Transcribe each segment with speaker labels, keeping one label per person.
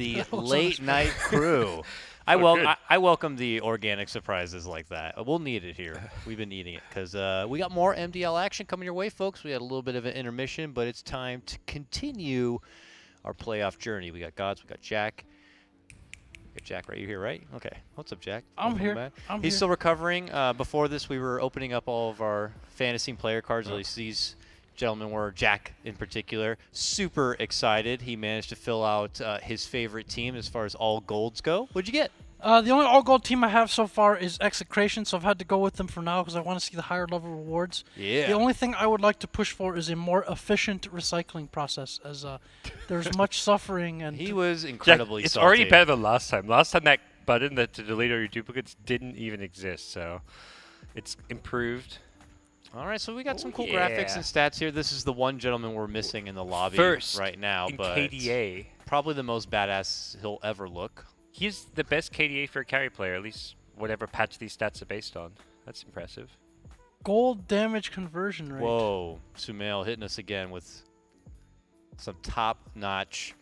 Speaker 1: the late night crew. I welcome the organic surprises like that. We'll need it here. We've been needing it because we got more MDL action coming your way, folks. We had a little bit of an intermission, but it's time to continue our playoff journey. We got Gods, we got Jack. We got Jack right here, right? Okay. What's up, Jack?
Speaker 2: I'm here.
Speaker 1: He's still recovering. Before this, we were opening up all of our fantasy player cards. At least these gentlemen were, Jack in particular. Super excited. He managed to fill out his favorite team as far as all golds go. What'd you get?
Speaker 2: The only all-gold team I have so far is Execration, so I've had to go with them for now because I want to see the higher level rewards.
Speaker 1: Yeah.
Speaker 2: The only thing I would like to push for is a more efficient recycling process, as there's much suffering. And
Speaker 1: he was incredibly
Speaker 3: it's
Speaker 1: salty.
Speaker 3: already better than last time. Last time that button to delete all your duplicates didn't even exist, so it's improved.
Speaker 1: All right, so we got some cool graphics and stats here. This is the one gentleman we're missing in the lobby right now, but
Speaker 3: KDA.
Speaker 1: Probably the most badass he'll ever look.
Speaker 3: He's the best KDA for a carry player, at least whatever patch these stats are based on. That's impressive.
Speaker 2: Gold damage conversion rate.
Speaker 1: Whoa, Sumail hitting us again with some top-notch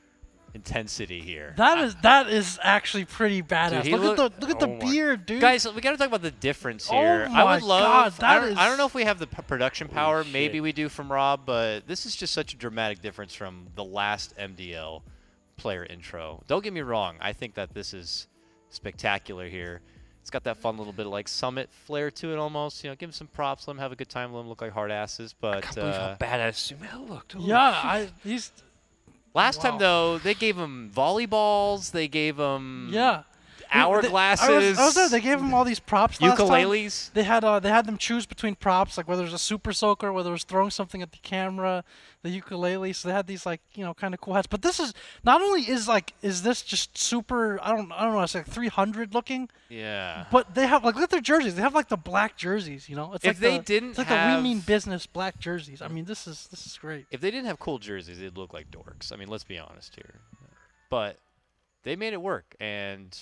Speaker 1: intensity here.
Speaker 2: That is actually pretty badass.
Speaker 1: Dude,
Speaker 2: look at the beard, dude.
Speaker 1: Guys, we got to talk about the difference here.
Speaker 2: Oh my
Speaker 1: I would love.
Speaker 2: God,
Speaker 1: I don't know if we have the production power.
Speaker 3: Shit.
Speaker 1: Maybe we do from Rob, but this is just such a dramatic difference from the last MDL player intro. Don't get me wrong. I think that this is spectacular here. It's got that fun little bit of like Summit flair to it almost. You know, give him some props. Let him have a good time. Let him look like hard asses. But
Speaker 3: I can't believe how badass Sumail looked.
Speaker 2: Yeah, he's.
Speaker 1: Last time though, they gave him volleyballs. They gave him hourglasses.
Speaker 2: I was there. They gave him all these props.
Speaker 1: Ukuleles.
Speaker 2: They had them choose between props, like whether it was a super soaker, whether it was throwing something at the camera, the ukulele. So they had these like kind of cool hats. But this is not only is this just super. I don't know. It's like 300 looking.
Speaker 1: Yeah.
Speaker 2: But they have look at their jerseys. They have like the black jerseys. It's
Speaker 1: if
Speaker 2: like
Speaker 1: the
Speaker 2: We Mean Business black jerseys. I mean, this is great.
Speaker 1: If they didn't have cool jerseys, they'd look like dorks. I mean, let's be honest here. But they made it work, and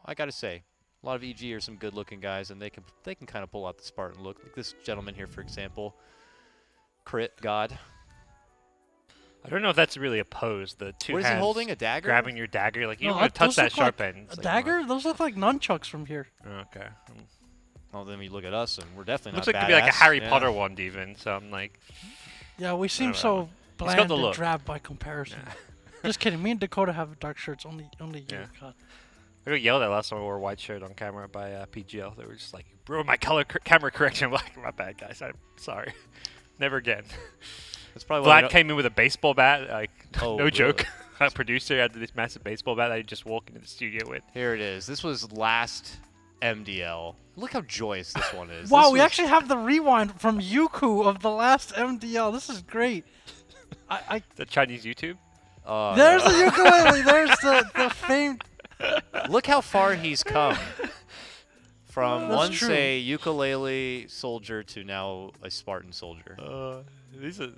Speaker 1: I got to say, a lot of EG are some good-looking guys, and they can kind of pull out the Spartan look. Like this gentleman here, for example, Crit God.
Speaker 3: I don't know if that's really a pose. The two
Speaker 1: What is he holding? A dagger?
Speaker 3: Grabbing your dagger, like you don't want to touch that sharp end.
Speaker 2: A dagger? Those look like nunchucks from here.
Speaker 3: Okay.
Speaker 1: Well, then you look at us, and we're definitely
Speaker 3: looks
Speaker 1: not
Speaker 3: like it could be like a Harry
Speaker 1: yeah.
Speaker 3: Potter wand even. So I'm like.
Speaker 2: Yeah, we seem so bland and drab by comparison. Yeah. Just kidding. Me and Dakota have dark shirts. Only you.
Speaker 3: Yeah. I got yelled at last time I wore a white shirt on camera by PGL. They were just like, "Bro, my camera correction." I'm like, "My bad, guys. I'm sorry. Never again."
Speaker 1: That's probably
Speaker 3: Vlad came in with a baseball bat. Like, no joke.
Speaker 1: Really?
Speaker 3: Our producer had this massive baseball bat that he'd just walk into the studio with.
Speaker 1: Here it is. This was last MDL. Look how joyous this one is.
Speaker 2: Wow, we actually have the rewind from Yuku of the last MDL. This is great.
Speaker 3: The Chinese YouTube?
Speaker 2: There's the ukulele. There's the famed.
Speaker 1: Look how far he's come. From once a ukulele soldier to now a Spartan soldier.
Speaker 3: These are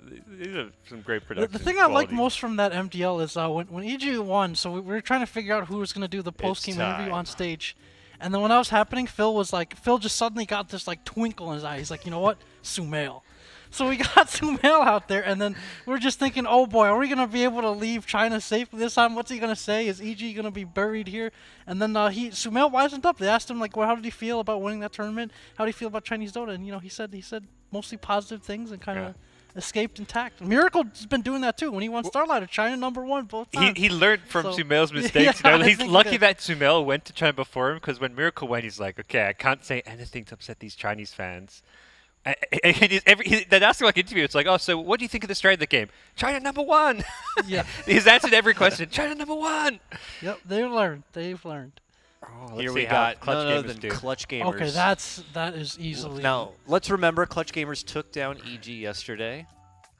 Speaker 3: some great production.
Speaker 2: The thing I like most from that MDL is when EG won, so we were trying to figure out who was going to do the post-game interview on stage. And then when that was happening, Phil just suddenly got this like twinkle in his eye. He's like, you know what? Sumail. So we got Sumail out there, and then we're just thinking, oh boy, are we going to be able to leave China safely this time? What's he going to say? Is EG going to be buried here? And then Sumail wised up. They asked him, like, well, how did he feel about winning that tournament? How did he feel about Chinese Dota? And, he said mostly positive things and kind of escaped intact. Miracle's been doing that too. When he won Starlighter, China #1 both times.
Speaker 3: He learned from Sumail's mistakes. He's lucky that Sumail went to China before him, because when Miracle went, he's like, okay, I can't say anything to upset these Chinese fans. They'd ask him like interview. It's like, oh, so what do you think of the stride of the game? China #1.
Speaker 2: Yeah,
Speaker 3: he's answered every question. China #1.
Speaker 2: Yep, they've learned.
Speaker 3: Oh,
Speaker 1: here we got none other than Clutch Gamers.
Speaker 2: Okay, that is easily.
Speaker 1: Now let's remember, Clutch Gamers took down EG yesterday.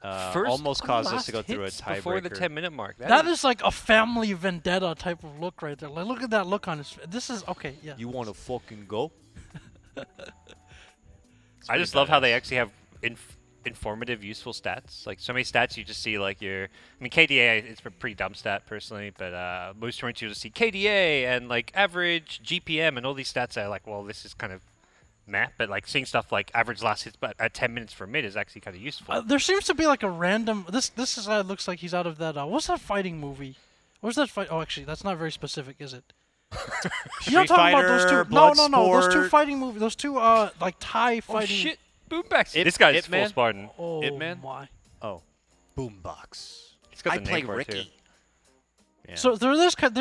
Speaker 1: Almost caused us to go through a tiebreaker
Speaker 3: before the 10-minute mark.
Speaker 2: That is like a family vendetta type of look right there. Like, look at that look on his face. This is okay. Yeah.
Speaker 1: You want to fucking go?
Speaker 3: I just love how they actually have informative, useful stats. Like, so many stats you just see, like, KDA, it's a pretty dumb stat, personally, but most tournaments you just see KDA and, like, average, GPM, and all these stats are like, well, this is kind of meh, but, like, seeing stuff like average last hits at 10 minutes for mid is actually kind of useful.
Speaker 2: There seems to be, like, a random... This guy looks like he's out of that... what's that fighting movie? Where's that fight? Oh, actually, that's not very specific, is it?
Speaker 1: Street
Speaker 2: You're talking about those
Speaker 1: Fighter,
Speaker 2: two? No,
Speaker 1: Bloodsport.
Speaker 2: Those two fighting movies. Those two like Thai
Speaker 3: Oh
Speaker 2: fighting.
Speaker 3: shit! Boombox.
Speaker 1: Ip-
Speaker 3: This guy's
Speaker 1: Ip
Speaker 3: full
Speaker 1: Man?
Speaker 3: Spartan.
Speaker 2: Oh
Speaker 1: Ip Man?
Speaker 2: my.
Speaker 1: Oh, Boombox.
Speaker 3: He's got
Speaker 1: I
Speaker 3: the name
Speaker 1: play
Speaker 3: for it, too.
Speaker 1: Ricky. Yeah.
Speaker 2: So there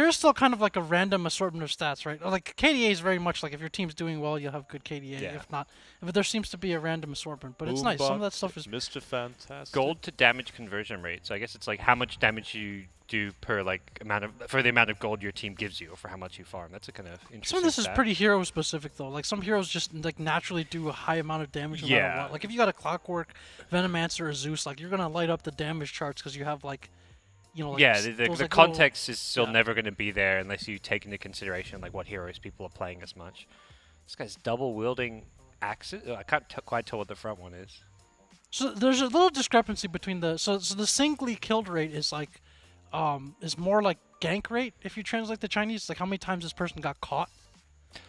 Speaker 2: is still kind of like a random assortment of stats, right? Like KDA is very much like if your team's doing well, you'll have good KDA.
Speaker 3: Yeah.
Speaker 2: If not, but there seems to be a random assortment. But it's nice. Some of that stuff is
Speaker 1: Mr. Fantastic.
Speaker 3: Gold to damage conversion rate. So I guess it's like how much damage you do per like for the amount of gold your team gives you, or for how much you farm. That's a kind of interesting.
Speaker 2: Some of this is
Speaker 3: stat.
Speaker 2: pretty hero specific though. Like some heroes just like naturally do a high amount of damage no matter
Speaker 3: Yeah.
Speaker 2: what. Like if you got a Clockwork, Venomancer, or Zeus, like you're gonna light up the damage charts because you have like, you know. Like
Speaker 3: Yeah,
Speaker 2: those,
Speaker 3: the
Speaker 2: like,
Speaker 3: context is still
Speaker 2: yeah.
Speaker 3: never going to be there unless you take into consideration like what heroes people are playing as much. This guy's double wielding axes. I can't quite tell what the front one is.
Speaker 2: So there's a little discrepancy between the so the singly killed rate is like is more like gank rate if you translate the Chinese, like how many times this person got caught.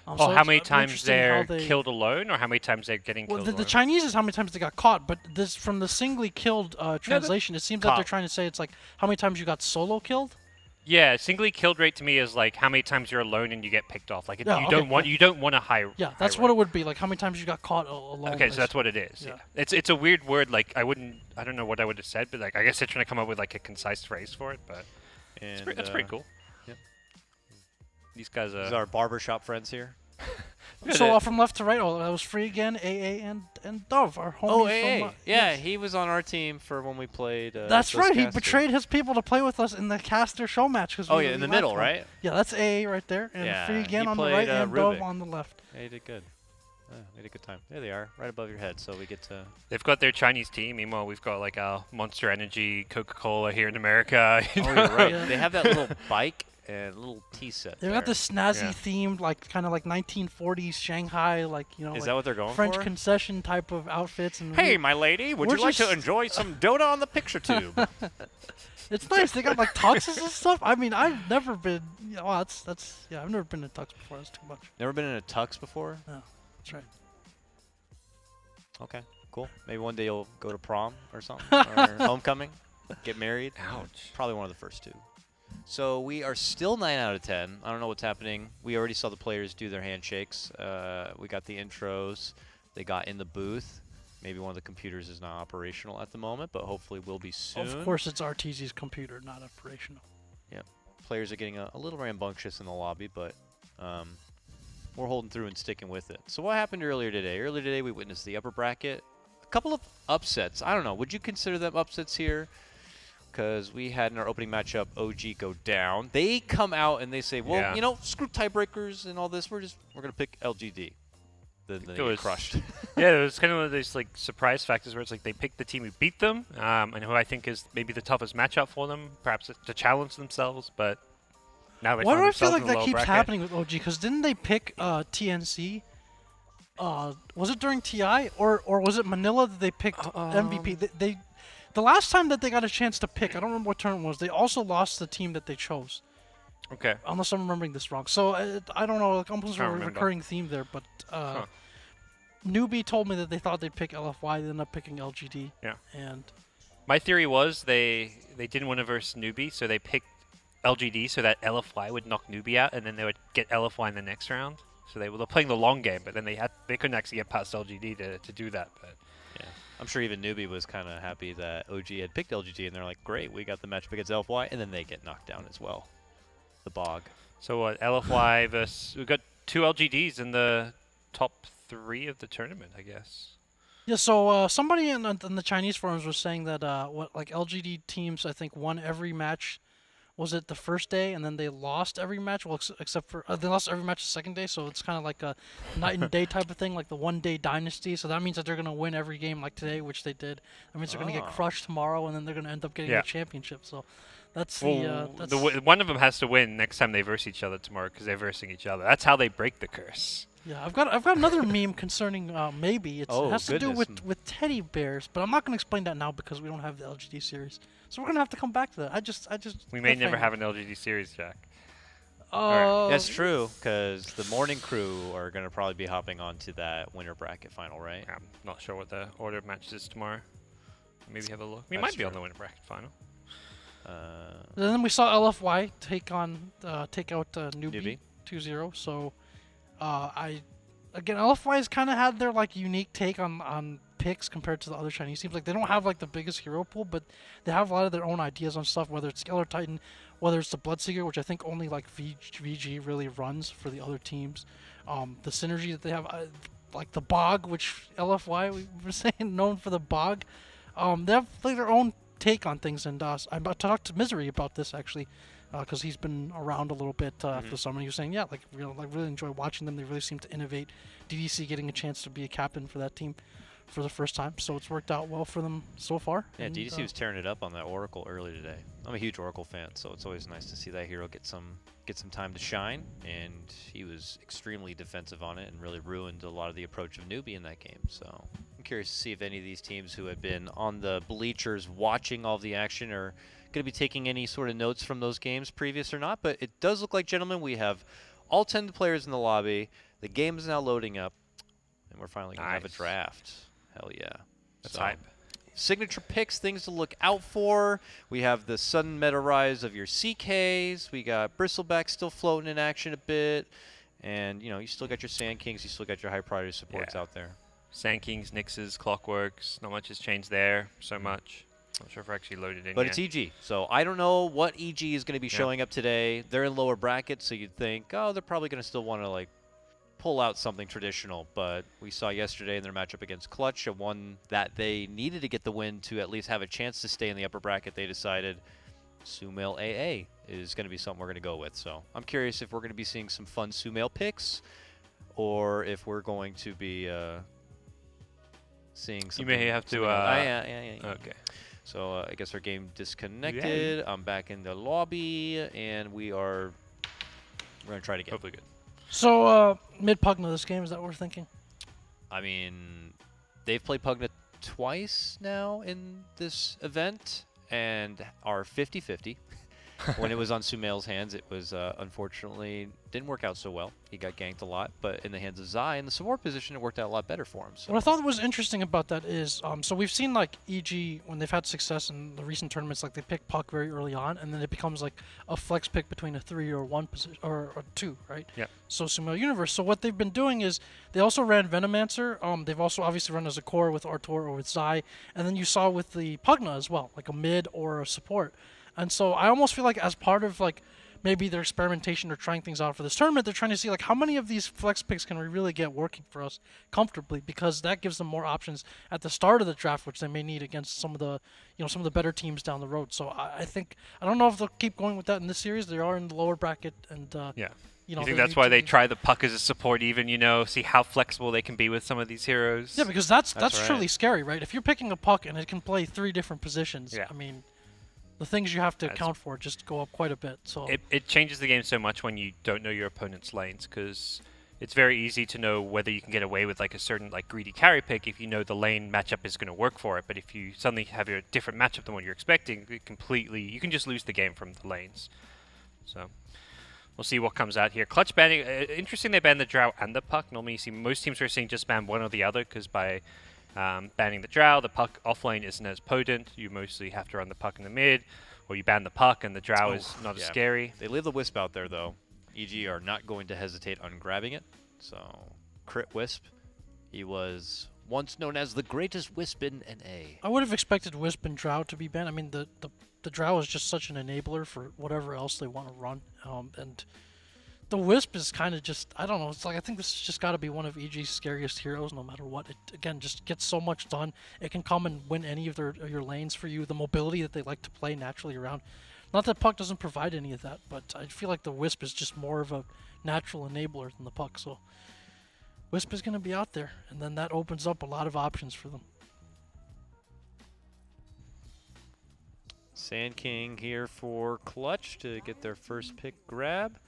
Speaker 3: Oh,
Speaker 2: So
Speaker 3: how
Speaker 2: it's,
Speaker 3: many
Speaker 2: very
Speaker 3: times
Speaker 2: interesting how
Speaker 3: they're
Speaker 2: they-
Speaker 3: killed alone, or how many times they're getting
Speaker 2: Well,
Speaker 3: killed
Speaker 2: the
Speaker 3: alone?
Speaker 2: Chinese is how many times they got caught, but this from the singly killed translation, it seems like they're
Speaker 1: Caught.
Speaker 2: trying to say it's like how many times you got solo killed.
Speaker 3: Yeah, singly killed rate to me is like how many times you're alone and you get picked off. Like
Speaker 2: Yeah,
Speaker 3: you
Speaker 2: okay,
Speaker 3: don't want
Speaker 2: yeah.
Speaker 3: you don't want a high.
Speaker 2: Yeah,
Speaker 3: high
Speaker 2: that's what
Speaker 3: rate.
Speaker 2: it would be. Like how many times you got caught alone.
Speaker 3: Okay, so that's what it is.
Speaker 2: Yeah.
Speaker 3: Yeah. It's a weird word. Like I don't know what I would have said, but like I guess they're trying to come up with like a concise phrase for it. But
Speaker 1: And,
Speaker 3: that's pretty cool.
Speaker 1: yep.
Speaker 3: These guys
Speaker 1: These are our barbershop friends here.
Speaker 2: So from left to right, oh, that was free again. AA and Dove, our homies
Speaker 1: Oh,
Speaker 2: from.
Speaker 1: AA. Yeah, he was on our team for when we played.
Speaker 2: That's right. He
Speaker 1: Caster.
Speaker 2: betrayed his people to play with us in the caster show match. Cause
Speaker 1: Oh
Speaker 2: we
Speaker 1: yeah, in the
Speaker 2: left
Speaker 1: middle,
Speaker 2: one.
Speaker 1: right?
Speaker 2: Yeah, that's AA right there, and
Speaker 1: Yeah,
Speaker 2: free again
Speaker 1: he
Speaker 2: on the
Speaker 1: played,
Speaker 2: right, and Dove
Speaker 1: Rubik.
Speaker 2: on the left.
Speaker 1: Yeah, he did good. We had a good time. There they are, right above your head. So we get to.
Speaker 3: They've got their Chinese team. Meanwhile, we've got like our Monster Energy, Coca-Cola here in America.
Speaker 1: Oh, you're right.
Speaker 2: Yeah.
Speaker 1: They have that little bike and little tea set.
Speaker 2: They've got
Speaker 1: there.
Speaker 2: this snazzy
Speaker 3: Yeah.
Speaker 2: themed, like kind of like 1940s Shanghai, like
Speaker 1: Is
Speaker 2: like
Speaker 1: that what they're going
Speaker 2: French
Speaker 1: for?
Speaker 2: concession type of outfits. And
Speaker 1: Hey, my lady, would
Speaker 2: We're
Speaker 1: you like to
Speaker 2: just-
Speaker 1: enjoy some Dota on the picture tube?
Speaker 2: it's nice. They got like tuxes and stuff. I mean, I've never been. Yeah, well, that's yeah. I've never been to tux before. That's too much.
Speaker 1: Never been in a tux before?
Speaker 2: That's right.
Speaker 1: Okay, cool. Maybe one day you'll go to prom or something, or homecoming, get married.
Speaker 3: Ouch.
Speaker 1: Probably one of the first two. So we are still 9 out of 10. I don't know what's happening. We already saw the players do their handshakes. We got the intros. They got in the booth. Maybe one of the computers is not operational at the moment, but hopefully will be soon.
Speaker 2: Of course, it's RTZ's computer, not operational.
Speaker 1: Players are getting a little rambunctious in the lobby, but we're holding through and sticking with it. So what happened earlier today? Earlier today, we witnessed the upper bracket. A couple of upsets. I don't know. Would you consider them upsets here? Because we had in our opening matchup OG go down. They come out and they say, well,
Speaker 3: Yeah.
Speaker 1: you know, screw tiebreakers and all this. We're going to pick LGD. Then they
Speaker 3: It
Speaker 1: get
Speaker 3: was-
Speaker 1: crushed.
Speaker 3: Yeah, it was kind of one of those like surprise factors where it's like they picked the team who beat them, and who I think is maybe the toughest matchup for them, perhaps to challenge themselves. But now they
Speaker 2: Why
Speaker 3: find
Speaker 2: do I feel
Speaker 3: themselves
Speaker 2: like
Speaker 3: in the
Speaker 2: that
Speaker 3: low
Speaker 2: keeps
Speaker 3: bracket.
Speaker 2: happening with OG? Because didn't they pick TNC? Was it during TI or was it Manila that they picked MVP? The last time that they got a chance to pick, I don't remember what turn it was. They also lost the team that they chose,
Speaker 3: Okay.
Speaker 2: unless I'm remembering this wrong. So I don't know. Like almost a
Speaker 3: Can't remember.
Speaker 2: recurring theme there, but Newbie told me that they thought they'd pick LFY. They ended up picking LGD.
Speaker 3: Yeah.
Speaker 2: And
Speaker 3: My theory was they didn't want to verse Newbie, so they picked LGD so that LFY would knock Newbie out, and then they would get LFY in the next round. So they were playing the long game, but then they couldn't actually get past LGD to do that. But
Speaker 1: Yeah. I'm sure even Newbie was kind of happy that OG had picked LGD, and they're like, great, we got the matchup against LFY, and then they get knocked down as well. The bog.
Speaker 3: so what? LFY versus we've got two LGDs in the top 3 of the tournament, I guess.
Speaker 2: yeah, so somebody in the Chinese forums was saying that what like LGD teams I think won every match. Was it the first day, and then they lost every match? Well, except for they lost every match the second day, so it's kind of like a night and day type of thing, like the one-day dynasty. So that means that they're gonna win every game, like today, which they did. That means they're gonna get
Speaker 1: Ah.
Speaker 2: crushed tomorrow, and then they're gonna end up getting
Speaker 3: Yeah.
Speaker 2: the championship. So that's
Speaker 3: Well,
Speaker 2: that's
Speaker 3: one of them has to win next time they verse each other tomorrow because they're versing each other. That's how they break the curse.
Speaker 2: yeah. I've got another meme concerning maybe it
Speaker 1: Oh,
Speaker 2: has to do
Speaker 1: goodness.
Speaker 2: with teddy bears, but I'm not gonna explain that now because we don't have the LGD series. So we're gonna have to come back to that. I just
Speaker 3: We may never
Speaker 2: cliffhanger.
Speaker 3: have an LGD series, Jack.
Speaker 1: That's true, because the morning crew are going to probably be hopping onto that winter bracket final, right?
Speaker 3: I'm not sure what the order of matches is tomorrow. Maybe have a look. We
Speaker 1: That's
Speaker 3: might be on
Speaker 1: true.
Speaker 3: the winner bracket final.
Speaker 2: then we saw LFY take out Newbie 2-0. So LFY has kind of had their like unique take on picks compared to the other Chinese teams. Like they don't have like the biggest hero pool, but they have a lot of their own ideas on stuff. Whether it's Scalar Titan, whether it's the Bloodseeker, which I think only like VG really runs for the other teams. The synergy that they have, like the Bog, which LFY we were saying known for the Bog. They have like their own take on things, and I talked to Misery about this actually, because he's been around a little bit after the summer. He was saying, yeah, like really enjoy watching them. They really seem to innovate. DDC getting a chance to be a captain for that team for the first time, so it's worked out well for them so far.
Speaker 1: Yeah,
Speaker 2: and,
Speaker 1: DDC was tearing it up on that Oracle early today. I'm a huge Oracle fan, so it's always nice to see that hero get some time to shine, and he was extremely defensive on it and really ruined a lot of the approach of Newbie in that game. So I'm curious to see if any of these teams who have been on the bleachers watching all of the action are going to be taking any sort of notes from those games, previous or not. But it does look like, gentlemen, we have all 10 players in the lobby. The game is now loading up, and we're finally going to have a draft. Hell yeah.
Speaker 3: That's hype.
Speaker 1: Signature picks, things to look out for. We have the sudden meta rise of your CKs. We got Bristleback still floating in action a bit. And, you know, you still got your Sand Kings. You still got your high priority supports out there.
Speaker 3: Sand Kings, Nixes, Clockworks. Not much has changed there so much. Not sure if we're actually loaded in
Speaker 1: But
Speaker 3: yet.
Speaker 1: it's EG. So I don't know what EG is going to be showing up today. They're in lower brackets, so you'd think, oh, they're probably going to still want to, like, pull out something traditional, but we saw yesterday in their matchup against Clutch, a one that they needed to get the win to at least have a chance to stay in the upper bracket. They decided Sumail AA is going to be something we're going to go with. So I'm curious if we're going to be seeing some fun Sumail picks, or if we're going to be seeing some.
Speaker 3: You may have to.
Speaker 1: Yeah.
Speaker 3: Okay.
Speaker 1: So I guess our game disconnected. I'm back in the lobby, and we're going to try to get.
Speaker 3: Hopefully good.
Speaker 2: So, mid Pugna this game, is that what we're thinking?
Speaker 1: I mean, they've played Pugna twice now in this event and are 50-50. When it was on Sumail's hands, it was unfortunately didn't work out so well. He got ganked a lot, but in the hands of Zai in the support position, it worked out a lot better for him. So.
Speaker 2: What I thought was interesting about that is, so we've seen like EG when they've had success in the recent tournaments, like they pick Puck very early on, and then it becomes like a flex pick between a 3 or 1 position or 2, right?
Speaker 3: Yeah.
Speaker 2: So Sumail Universe. So what they've been doing is they also ran Venomancer. They've also obviously run as a core with Artor or with Zai, and then you saw with the Pugna as well, like a mid or a support. And so I almost feel like as part of like maybe their experimentation or trying things out for this tournament, they're trying to see like how many of these flex picks can we really get working for us comfortably, because that gives them more options at the start of the draft, which they may need against some of the some of the better teams down the road. So I think I don't know if they'll keep going with that in this series. They are in the lower bracket, and
Speaker 3: yeah.
Speaker 2: You know,
Speaker 3: think that's why they try the Puck as a support, even, see how flexible they can be with some of these heroes?
Speaker 2: Yeah, because that's
Speaker 1: right.
Speaker 2: truly scary, right? If you're picking a Puck and it can play 3 different positions, I mean, the things you have to account for just go up quite a bit. So
Speaker 3: it changes the game so much when you don't know your opponent's lanes, because it's very easy to know whether you can get away with like a certain like greedy carry pick if you know the lane matchup is going to work for it. But if you suddenly have a different matchup than what you're expecting, you can just lose the game from the lanes. So we'll see what comes out here. Clutch banning, interesting they ban the Drow and the Puck. Normally you see most teams are seeing just ban one or the other, because by banning the Drow, the Puck offlane isn't as potent. You mostly have to run the Puck in the mid, or you ban the Puck and the Drow is not as scary.
Speaker 1: They leave the Wisp out there, though. EG are not going to hesitate on grabbing it. So, Crit Wisp. He was once known as the greatest Wisp in NA.
Speaker 2: I would have expected Wisp and Drow to be banned. I mean, the Drow is just such an enabler for whatever else they want to run. And the Wisp is kind of just, I don't know, it's like I think this has just got to be one of EG's scariest heroes no matter what. It, again, just gets so much done. It can come and win any of your lanes for you. The mobility that they like to play naturally around. Not that Puck doesn't provide any of that, but I feel like the Wisp is just more of a natural enabler than the Puck. So Wisp is going to be out there, and then that opens up a lot of options for them.
Speaker 1: Sand King here for Clutch to get their first pick grab.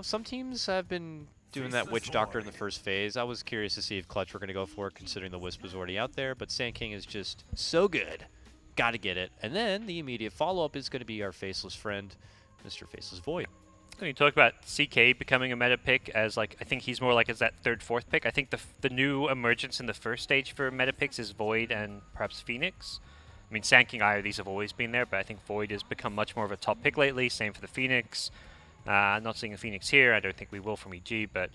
Speaker 1: Some teams have been doing that Witch Doctor in the first phase. I was curious to see if Clutch were going to go for it, considering the Wisp was already out there, but Sand King is just so good. Got to get it. And then the immediate follow-up is going to be our faceless friend, Mr. Faceless Void.
Speaker 3: When you talk about CK becoming a meta pick as, like, I think he's more like as that 3rd, 4th pick. I think the new emergence in the first stage for meta picks is Void and perhaps Phoenix. I mean, Sand King, Io, these have always been there, but I think Void has become much more of a top pick lately. Same for the Phoenix. Not seeing a Phoenix here. I don't think we will from EG, but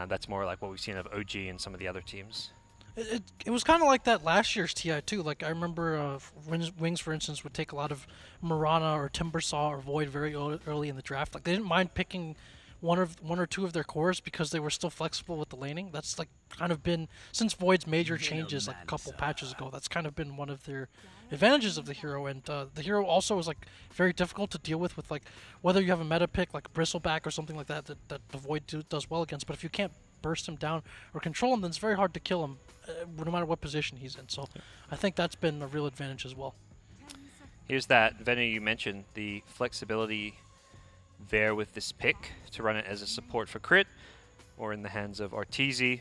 Speaker 3: that's more like what we've seen of OG and some of the other teams.
Speaker 2: It was kind of like that last year's TI too. Like I remember Wings, for instance, would take a lot of Mirana or Timbersaw or Void very early in the draft. Like they didn't mind picking one or two of their cores because they were still flexible with the laning. That's like kind of been since Void's major changes like a couple patches ago. That's kind of been one of their advantages of the hero. And the hero also is like very difficult to deal with like whether you have a meta pick like Bristleback or something like that the Void does well against. But if you can't burst him down or control him, then it's very hard to kill him no matter what position he's in. So I think that's been a real advantage as well.
Speaker 3: Here's that Venom you mentioned, the flexibility there with this pick to run it as a support for crit or in the hands of Arteezy.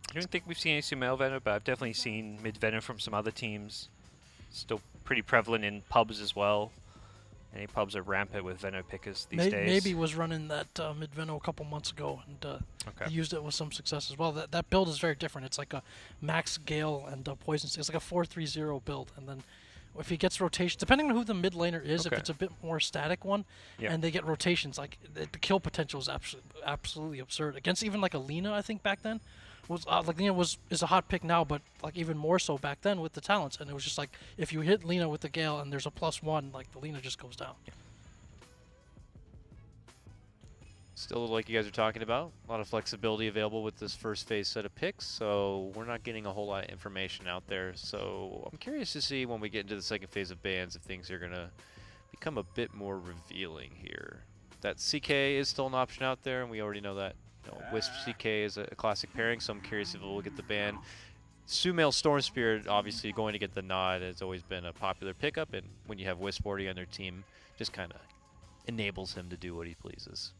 Speaker 3: I don't think we've seen any Sumail Venom, but I've definitely seen mid Venom from some other teams. Still pretty prevalent in pubs as well. Any pubs are rampant with Venom pickers these days.
Speaker 2: Maybe was running that mid Venom a couple months ago, and he used it with some success as well. That build is very different. It's like a max Gale and Poison. It's like a 4-3-0 build, and then if he gets rotation, depending on who the mid laner is, if it's a bit more static one, and they get rotations, like the kill potential is absolutely absurd against even like a Lina. I think back then was like Lina is a hot pick now, but like even more so back then with the talents, and it was just like if you hit Lina with the Gale and there's a +1, like the Lina just goes down.
Speaker 1: Still, like you guys are talking about, a lot of flexibility available with this first phase set of picks, so we're not getting a whole lot of information out there. So I'm curious to see when we get into the second phase of bans if things are going to become a bit more revealing here. That CK is still an option out there, and we already know that. Wisp CK is a classic pairing, so I'm curious if it will get the ban. Sumail Storm Spirit obviously going to get the nod. It's always been a popular pickup, and when you have Wisp already on their team, just kind of enables him to do what he pleases.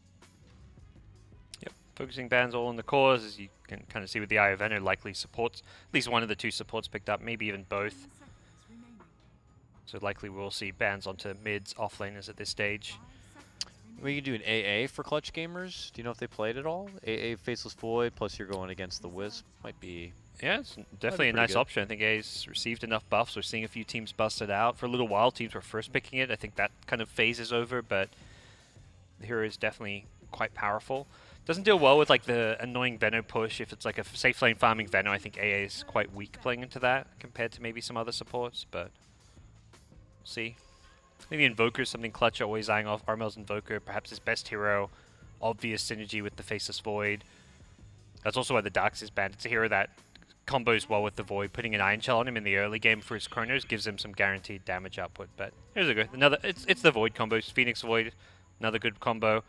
Speaker 3: Focusing bans all in the cores, as you can kind of see with the Eye of Venom, likely supports, at least one of the two supports picked up, maybe even both. So likely we'll see bans onto mids, offlaners at this stage.
Speaker 1: We can do an AA for clutch gamers. Do you know if they played at all? AA Faceless Void, plus you're going against the Wisp. Might be...
Speaker 3: Yeah, it's definitely a nice option. I think AA's received enough buffs. We're seeing a few teams bust it out. For a little while, teams were first picking it. I think that kind of phase is over, but the hero is definitely quite powerful. Doesn't deal well with like the annoying Venom push. If it's like a safe lane farming Venom, I think AA is quite weak playing into that compared to maybe some other supports, but we'll see. Maybe Invoker is something clutch, always eyeing off Armel's Invoker, perhaps his best hero. Obvious synergy with the Faceless Void. That's also why the Darks is banned. It's a hero that combos well with the Void. Putting an Iron Shell on him in the early game for his Chronos gives him some guaranteed damage output. But here's a good another. It's the Void combos. Phoenix Void, another good combo.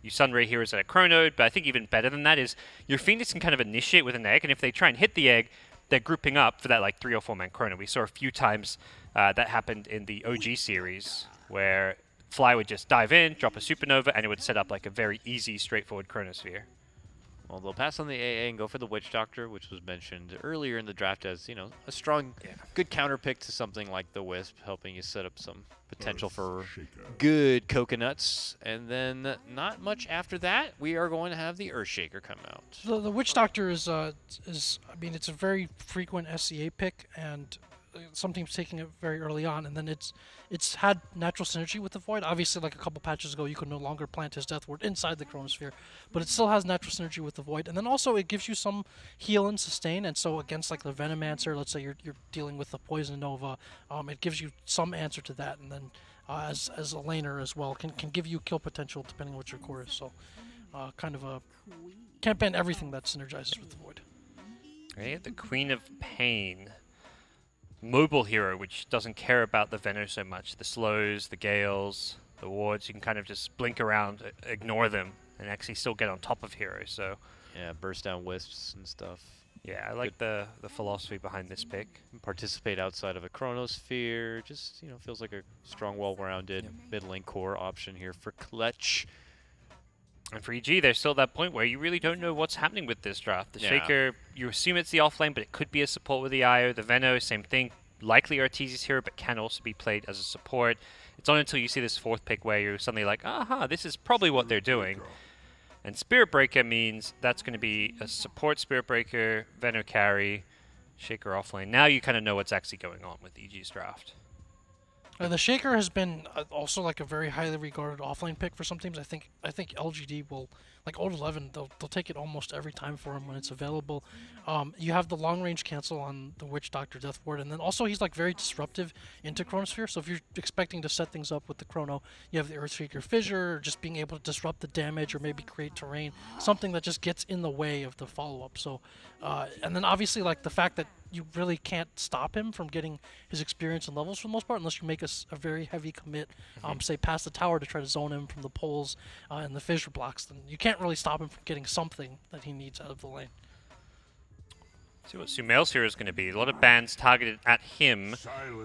Speaker 3: You Sunray heroes at a Chrono, but I think even better than that is your Phoenix can kind of initiate with an egg, and if they try and hit the egg, they're grouping up for that like 3 or 4 man Chrono. We saw a few times that happened in the OG series where Fly would just dive in, drop a Supernova, and it would set up like a very easy, straightforward Chronosphere.
Speaker 1: Well, they'll pass on the AA and go for the Witch Doctor, which was mentioned earlier in the draft as, you know, a strong, good counter pick to something like the Wisp, helping you set up some potential for good coconuts. And then not much after that, we are going to have the Earthshaker come out.
Speaker 2: The Witch Doctor is I mean, it's a very frequent SCA pick, and some teams taking it very early on, and then it's had natural synergy with the Void. Obviously, like a couple patches ago, you could no longer plant his Death Ward inside the Chronosphere, but it still has natural synergy with the Void. And then also it gives you some heal and sustain, and so against like the Venomancer, let's say you're dealing with the Poison Nova, it gives you some answer to that, and then as a laner as well, can give you kill potential depending on what your core is. So kind of a can't ban everything that synergizes with the Void.
Speaker 3: Right, the Queen of Pain. Mobile hero, which doesn't care about the Venom so much. The slows, the gales, the wards, you can kind of just blink around, ignore them, and actually still get on top of heroes. So
Speaker 1: yeah, burst down wisps and stuff.
Speaker 3: Yeah, I like the philosophy behind this pick.
Speaker 1: Participate outside of a Chronosphere. Just, you know, feels like a strong, well-rounded mid lane core option here for clutch.
Speaker 3: And for EG, there's still that point where you really don't know what's happening with this draft. The Shaker, you assume it's the offlane, but it could be a support with the IO. The Veno, same thing. Likely Arteezy's hero, but can also be played as a support. It's not until you see this fourth pick where you're suddenly like, aha, this is probably what they're doing. And Spirit Breaker means that's going to be a support Spirit Breaker, Veno carry, Shaker offlane. Now you kind of know what's actually going on with EG's draft.
Speaker 2: The Shaker has been also like a very highly regarded offlane pick for some teams. I think LGD will, like Old 11, they'll take it almost every time for him when it's available. You have the long range cancel on the Witch Doctor Death Ward, and then also he's like very disruptive into Chronosphere. So if you're expecting to set things up with the Chrono, you have the Earthshaker Fissure, or just being able to disrupt the damage, or maybe create terrain, something that just gets in the way of the follow up. So, and then obviously like the fact that you really can't stop him from getting his experience and levels for the most part unless you make a very heavy commit, say past the tower to try to zone him from the poles and the fissure blocks. Then you can't really stop him from getting something that he needs out of the lane.
Speaker 3: See what Sumail's hero is going to be. A lot of bans targeted at him.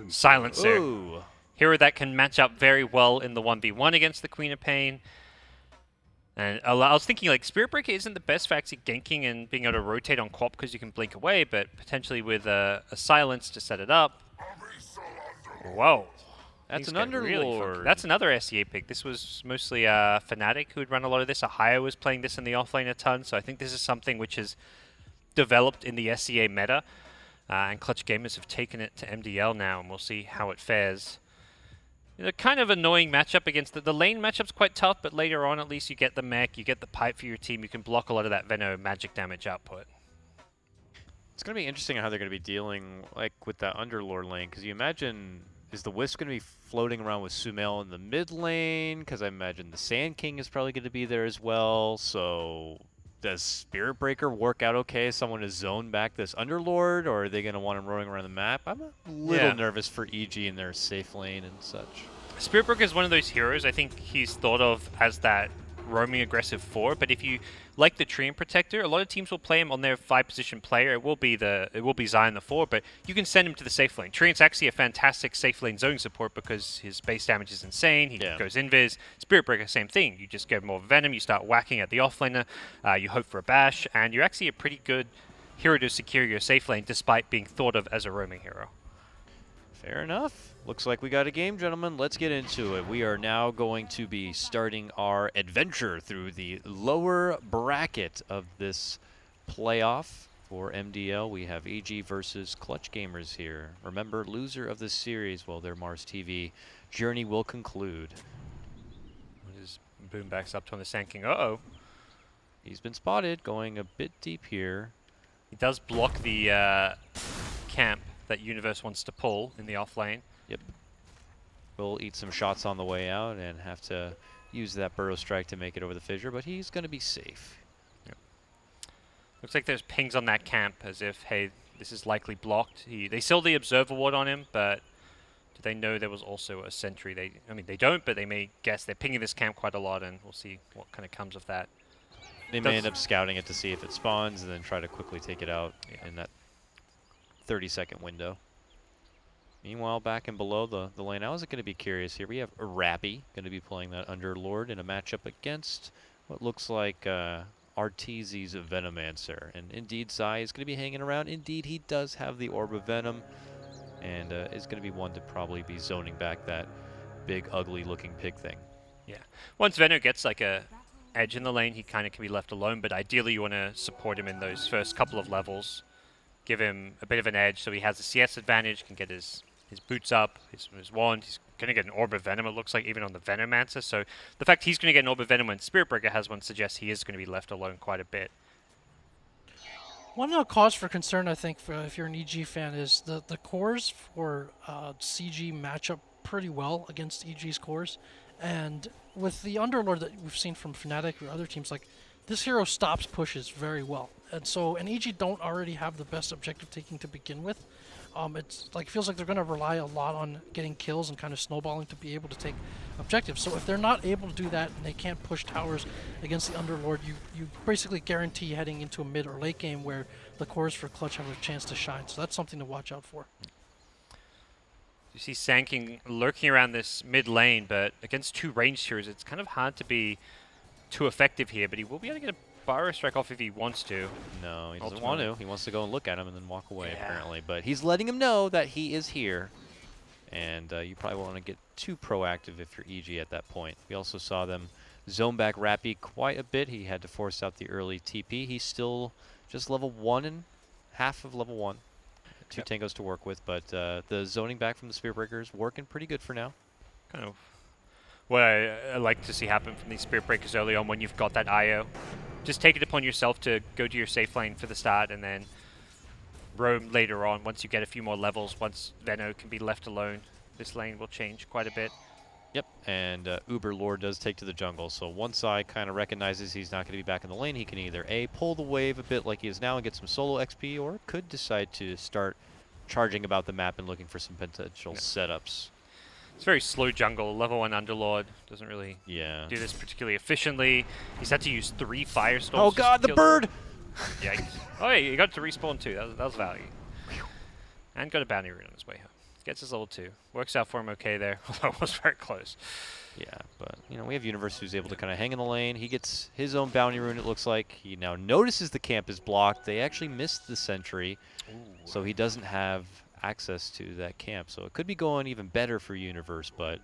Speaker 3: Silencer.
Speaker 1: Ooh.
Speaker 3: Hero that can match up very well in the 1v1 against the Queen of Pain. And I was thinking, like, Spirit Breaker isn't the best for actually ganking and being able to rotate on Quap because you can blink away, but potentially with a silence to set it up. Whoa.
Speaker 1: That's an
Speaker 3: Underlord.
Speaker 1: Underlord.
Speaker 3: That's another SEA pick. This was mostly Fnatic who would run a lot of this. Ahaya was playing this in the offlane a ton, so I think this is something which is developed in the SEA meta. And Clutch Gamers have taken it to MDL now, and we'll see how it fares. A kind of annoying matchup against the lane matchup's quite tough, but later on at least you get the mech, you get the pipe for your team, you can block a lot of that Veno magic damage output.
Speaker 1: It's going to be interesting how they're going to be dealing like with that Underlord lane, because you imagine, is the Wisp going to be floating around with Sumail in the mid lane? Because I imagine the Sand King is probably going to be there as well, so does Spirit Breaker work out okay? Someone to zone back this Underlord, or are they going to want him roaming around the map? I'm a little nervous for EG in their safe lane and such.
Speaker 3: Spirit Breaker is one of those heroes. I think he's thought of as that roaming aggressive 4, but if you like the Treant Protector, a lot of teams will play him on their 5-position player. It will be Zion the 4, but you can send him to the safe lane. Treant's actually a fantastic safe lane zoning support because his base damage is insane. He goes invis. Spirit Breaker, same thing. You just get more Venom, you start whacking at the offlaner, you hope for a bash, and you're actually a pretty good hero to secure your safe lane despite being thought of as a roaming hero.
Speaker 1: Fair enough. Looks like we got a game, gentlemen. Let's get into it. We are now going to be starting our adventure through the lower bracket of this playoff for MDL. We have EG versus Clutch Gamers here. Remember, loser of this series, well, their Mars TV journey will conclude.
Speaker 3: His boom backs up to on the Sand King. Uh-oh.
Speaker 1: He's been spotted, going a bit deep here.
Speaker 3: He does block the camp that Universe wants to pull in the off lane.
Speaker 1: Yep. Will eat some shots on the way out and have to use that Burrow Strike to make it over the fissure, but he's going to be safe.
Speaker 3: Yep. Looks like there's pings on that camp as if, hey, this is likely blocked. They still the Observer Ward on him, but do they know there was also a sentry? I mean, they don't, but they may guess. They're pinging this camp quite a lot, and we'll see what kind of comes of that.
Speaker 1: They may end up scouting it to see if it spawns and then try to quickly take it out in that 30-second window. Meanwhile, back and below the lane, I was going to be curious here. We have Rappy going to be playing that Underlord in a matchup against what looks like Arteezy's Venomancer. And indeed, Zai is going to be hanging around. Indeed, he does have the Orb of Venom and is going to be one to probably be zoning back that big, ugly-looking pig thing.
Speaker 3: Yeah. Once Veno gets like a edge in the lane, he kind of can be left alone, but ideally you want to support him in those first couple of levels. Give him a bit of an edge so he has a CS advantage, can get his boots up, his wand. He's going to get an Orb of Venom, it looks like, even on the Venomancer. So the fact he's going to get an Orb of Venom when Spirit Breaker has one suggests he is going to be left alone quite a bit.
Speaker 2: One cause for concern, I think, if you're an EG fan, is the cores for CG match up pretty well against EG's cores. And with the Underlord that we've seen from Fnatic or other teams, like, this hero stops pushes very well. And so, and EG don't already have the best objective taking to begin with. It's like, feels like they're going to rely a lot on getting kills and kind of snowballing to be able to take objectives. So if they're not able to do that and they can't push towers against the Underlord, you basically guarantee heading into a mid or late game where the cores for Clutch have a chance to shine. So that's something to watch out for.
Speaker 3: You see Sand King lurking around this mid lane, but against two ranged heroes, it's kind of hard to be too effective here, but he will be able to get a Burrow Strike off if he wants to.
Speaker 1: No, he doesn't want to. He wants to go and look at him and then walk away, apparently. But he's letting him know that he is here. And you probably won't want to get too proactive if you're EG at that point. We also saw them zone back Rappy quite a bit. He had to force out the early TP. He's still just level 1 and half of level 1. two tangos to work with, but the zoning back from the Spirit Breaker is working pretty good for now.
Speaker 3: Kind of what I like to see happen from these Spirit Breakers early on when you've got that IO. Just take it upon yourself to go to your safe lane for the start and then roam later on once you get a few more levels. Once Venno can be left alone, this lane will change quite a bit.
Speaker 1: Yep, and Uber Lord does take to the jungle, so once Zai kind of recognizes he's not going to be back in the lane, he can either A, pull the wave a bit like he is now and get some solo XP, or could decide to start charging about the map and looking for some potential setups.
Speaker 3: It's very slow jungle. Level 1 Underlord doesn't really do this particularly efficiently. He's had to use 3 Firestorms.
Speaker 1: Oh god, the bird!
Speaker 3: Yikes. Oh yeah, he got to respawn too. That was value. And got a bounty rune on his way home. Gets his level 2. Works out for him okay there, although it was very close.
Speaker 1: Yeah, but, you know, we have Universe who's able to kind of hang in the lane. He gets his own bounty rune, it looks like. He now notices the camp is blocked. They actually missed the sentry, so he doesn't have access to that camp. So it could be going even better for Universe, but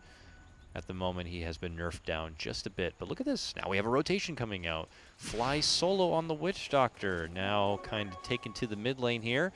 Speaker 1: at the moment he has been nerfed down just a bit. But look at this. Now we have a rotation coming out. Fly solo on the Witch Doctor. Now kind of taken to the mid lane here.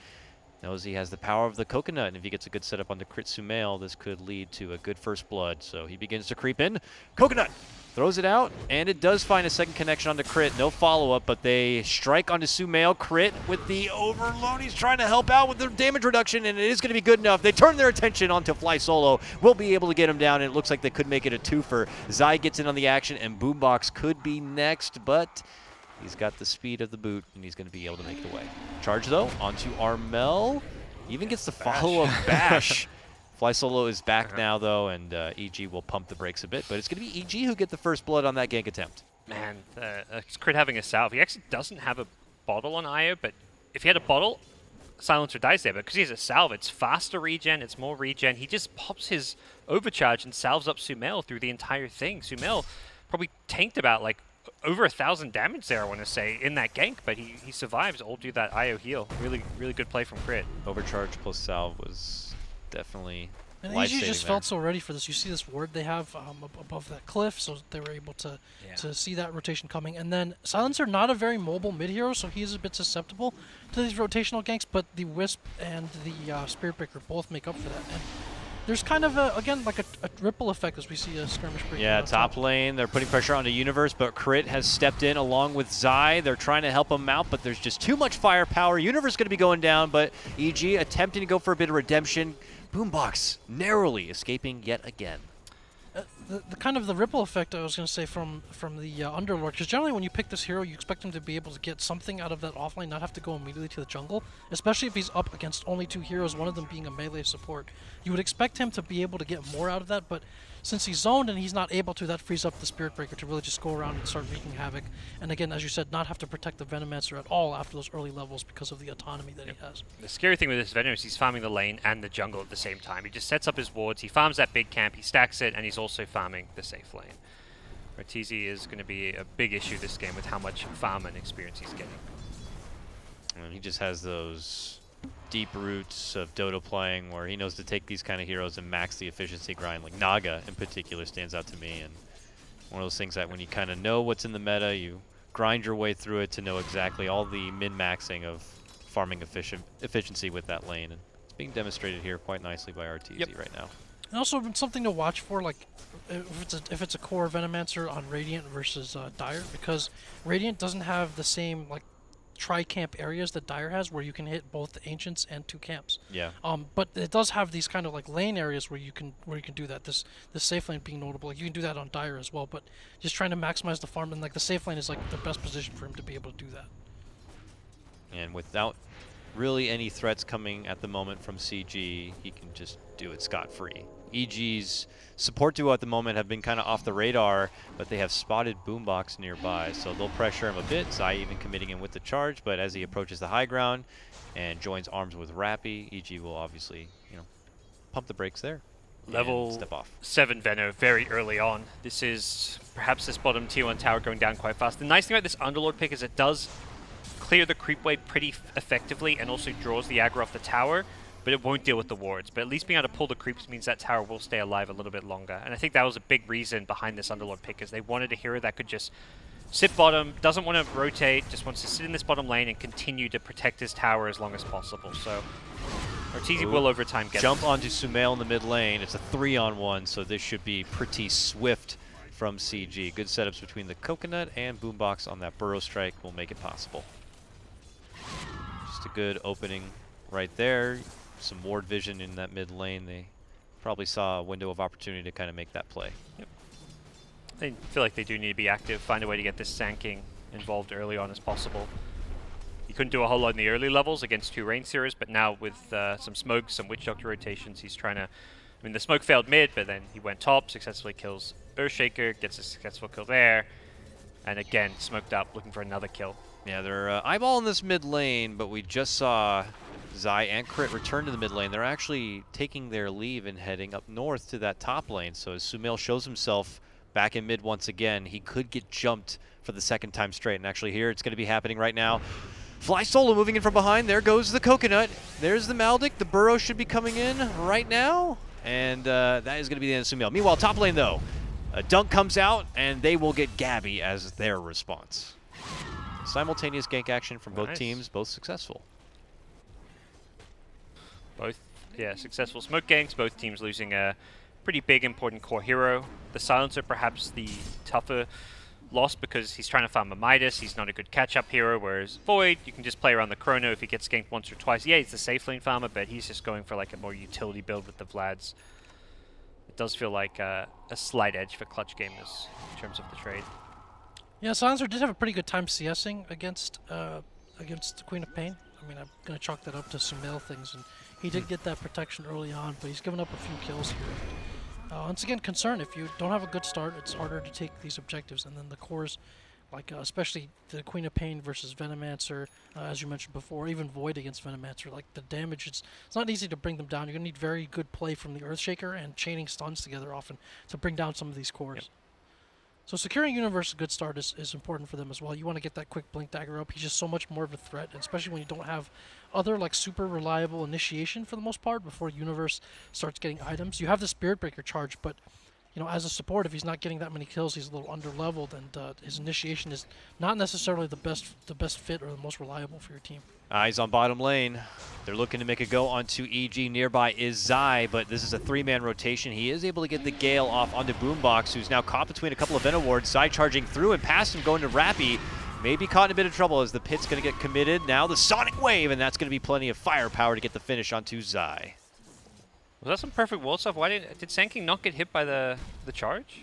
Speaker 1: Knows he has the power of the coconut, and if he gets a good setup on the crit Sumail, this could lead to a good first blood. So he begins to creep in. Coconut! Throws it out, and it does find a second connection onto crit. No follow-up, but they strike onto Sumail. Crit with the overload. He's trying to help out with the damage reduction, and it is going to be good enough. They turn their attention onto Fly Solo. We'll be able to get him down, and it looks like they could make it a twofer. Zai gets in on the action, and Boombox could be next, but he's got the speed of the boot, and he's going to be able to make the way. Charge, though, onto Armel. Even gets the follow-up bash. Fly Solo is back now, though, and EG will pump the brakes a bit, but it's going to be EG who get the first blood on that gank attempt.
Speaker 3: Man, Crit having a salve. He actually doesn't have a bottle on IO, but if he had a bottle, Silencer dies there. But because he has a salve, it's faster regen, it's more regen. He just pops his overcharge and salves up Sumail through the entire thing. Sumail probably tanked about, like, over 1,000 damage there, I want to say, in that gank, but he survives all due that IO heal. Really, really good play from Crit.
Speaker 1: Overcharge plus salve was definitely
Speaker 2: and EG just felt so ready for this. You see this ward they have above that cliff, so they were able to see that rotation coming. And then Silencer, not a very mobile mid-hero, so he's a bit susceptible to these rotational ganks, but the Wisp and the Spirit Breaker both make up for that. And there's kind of, again, like a ripple effect as we see a skirmish break.
Speaker 1: Yeah, top lane, they're putting pressure onto Universe, but Crit has stepped in along with Zai. They're trying to help him out, but there's just too much firepower. Universe going to be going down, but EG attempting to go for a bit of redemption. Boombox narrowly escaping yet again.
Speaker 2: The kind of the ripple effect I was going to say from the Underlord, because generally when you pick this hero, you expect him to be able to get something out of that offlane, not have to go immediately to the jungle, especially if he's up against only 2 heroes, one of them being a melee support. You would expect him to be able to get more out of that, but since he's zoned and he's not able to, that frees up the Spirit Breaker to really just go around and start wreaking havoc. And again, as you said, not have to protect the Venomancer at all after those early levels because of the autonomy that he has.
Speaker 3: The scary thing with this Venom is he's farming the lane and the jungle at the same time. He just sets up his wards, he farms that big camp, he stacks it, and he's also farming the safe lane. Arteezy is going to be a big issue this game with how much farm and experience he's getting.
Speaker 1: And he just has those deep roots of Dota playing where he knows to take these kind of heroes and max the efficiency grind. Like Naga in particular stands out to me, and one of those things that when you kind of know what's in the meta, you grind your way through it to know exactly all the min-maxing of farming efficiency with that lane. And it's being demonstrated here quite nicely by Arteezy right now.
Speaker 2: And also something to watch for, like if it's a core Venomancer on Radiant versus Dire, because Radiant doesn't have the same like tri-camp areas that Dire has, where you can hit both the Ancients and 2 camps.
Speaker 1: Yeah.
Speaker 2: But it does have these kind of like lane areas where you can do that. This safe lane being notable. Like you can do that on Dire as well, but just trying to maximize the farm, and like the safe lane is like the best position for him to be able to do that.
Speaker 1: And without really any threats coming at the moment from CG, he can just do it scot-free. EG's support duo at the moment have been kind of off the radar, but they have spotted Boombox nearby, so they'll pressure him a bit. Zai even committing him with the charge, but as he approaches the high ground and joins arms with Rappy, EG will obviously, you know, pump the brakes there.
Speaker 3: Level
Speaker 1: step off.
Speaker 3: 7 Veno very early on. This is perhaps this bottom tier 1 tower going down quite fast. The nice thing about this Underlord pick is it does clear the creep wave pretty effectively and also draws the aggro off the tower, but it won't deal with the wards. But at least being able to pull the creeps means that tower will stay alive a little bit longer. And I think that was a big reason behind this Underlord pick, is they wanted a hero that could just sit bottom, doesn't want to rotate, just wants to sit in this bottom lane and continue to protect his tower as long as possible. So Arteezy will over time get
Speaker 1: jump onto Sumail in the mid lane. It's a 3-on-1, so this should be pretty swift from CG. Good setups between the Coconut and Boombox on that Burrow Strike will make it possible. Just a good opening right there. Some ward vision in that mid lane. They probably saw a window of opportunity to kind of make that play.
Speaker 3: Yep. I feel like they do need to be active, find a way to get this Sand King involved early on as possible. He couldn't do a whole lot in the early levels against 2 Rain Seerers, but now with some smoke, some Witch Doctor rotations, he's trying to... I mean, the smoke failed mid, but then he went top, successfully kills Earthshaker, gets a successful kill there, and again, smoked up, looking for another kill.
Speaker 1: Yeah, they're eyeballing this mid lane, but we just saw Zai and Crit return to the mid lane. They're actually taking their leave and heading up north to that top lane. So as Sumail shows himself back in mid once again, he could get jumped for the 2nd time straight. And actually here, it's going to be happening right now. Fly Solo moving in from behind. There goes the Coconut. There's the Maldic. The Burrow should be coming in right now. And that is going to be the end of Sumail. Meanwhile, top lane, though, a dunk comes out, and they will get Gabby as their response. Simultaneous gank action from both teams, both successful.
Speaker 3: Both, yeah, successful smoke ganks. Both teams losing a pretty big, important core hero. The Silencer perhaps the tougher loss because he's trying to farm a Midas. He's not a good catch-up hero, whereas Void, you can just play around the Chrono if he gets ganked once or twice. Yeah, he's the safe lane farmer, but he's just going for like a more utility build with the Vlads. It does feel like a slight edge for clutch gamers in terms of the trade.
Speaker 2: Yeah, Silencer did have a pretty good time CSing against the Queen of Pain. I mean, I'm going to chalk that up to Sumail things, and he did get that protection early on, but he's given up a few kills here. Once again, concern, if you don't have a good start, it's harder to take these objectives, and then the cores, like especially the Queen of Pain versus Venomancer, as you mentioned before, even Void against Venomancer, like the damage, it's not easy to bring them down. You're going to need very good play from the Earthshaker and chaining stuns together often to bring down some of these cores. Yep. So securing Universe a good start is important for them as well. You want to get that quick Blink Dagger up. He's just so much more of a threat, especially when you don't have other like super reliable initiation for the most part before Universe starts getting items. You have the Spirit Breaker charge, but you know, as a support, if he's not getting that many kills, he's a little under-leveled, and his initiation is not necessarily the best fit or the most reliable for your team.
Speaker 1: Eyes on bottom lane. They're looking to make a go onto EG. Nearby is Zai, but this is a 3-man rotation. He is able to get the Gale off onto Boombox, who's now caught between a couple of Venom wards. Zai charging through and past him, going to Rappy. Maybe caught in a bit of trouble as the pit's going to get committed. Now the Sonic Wave, and that's going to be plenty of firepower to get the finish onto Zai.
Speaker 3: Was that some perfect wall stuff? Why did Sand King not get hit by the charge?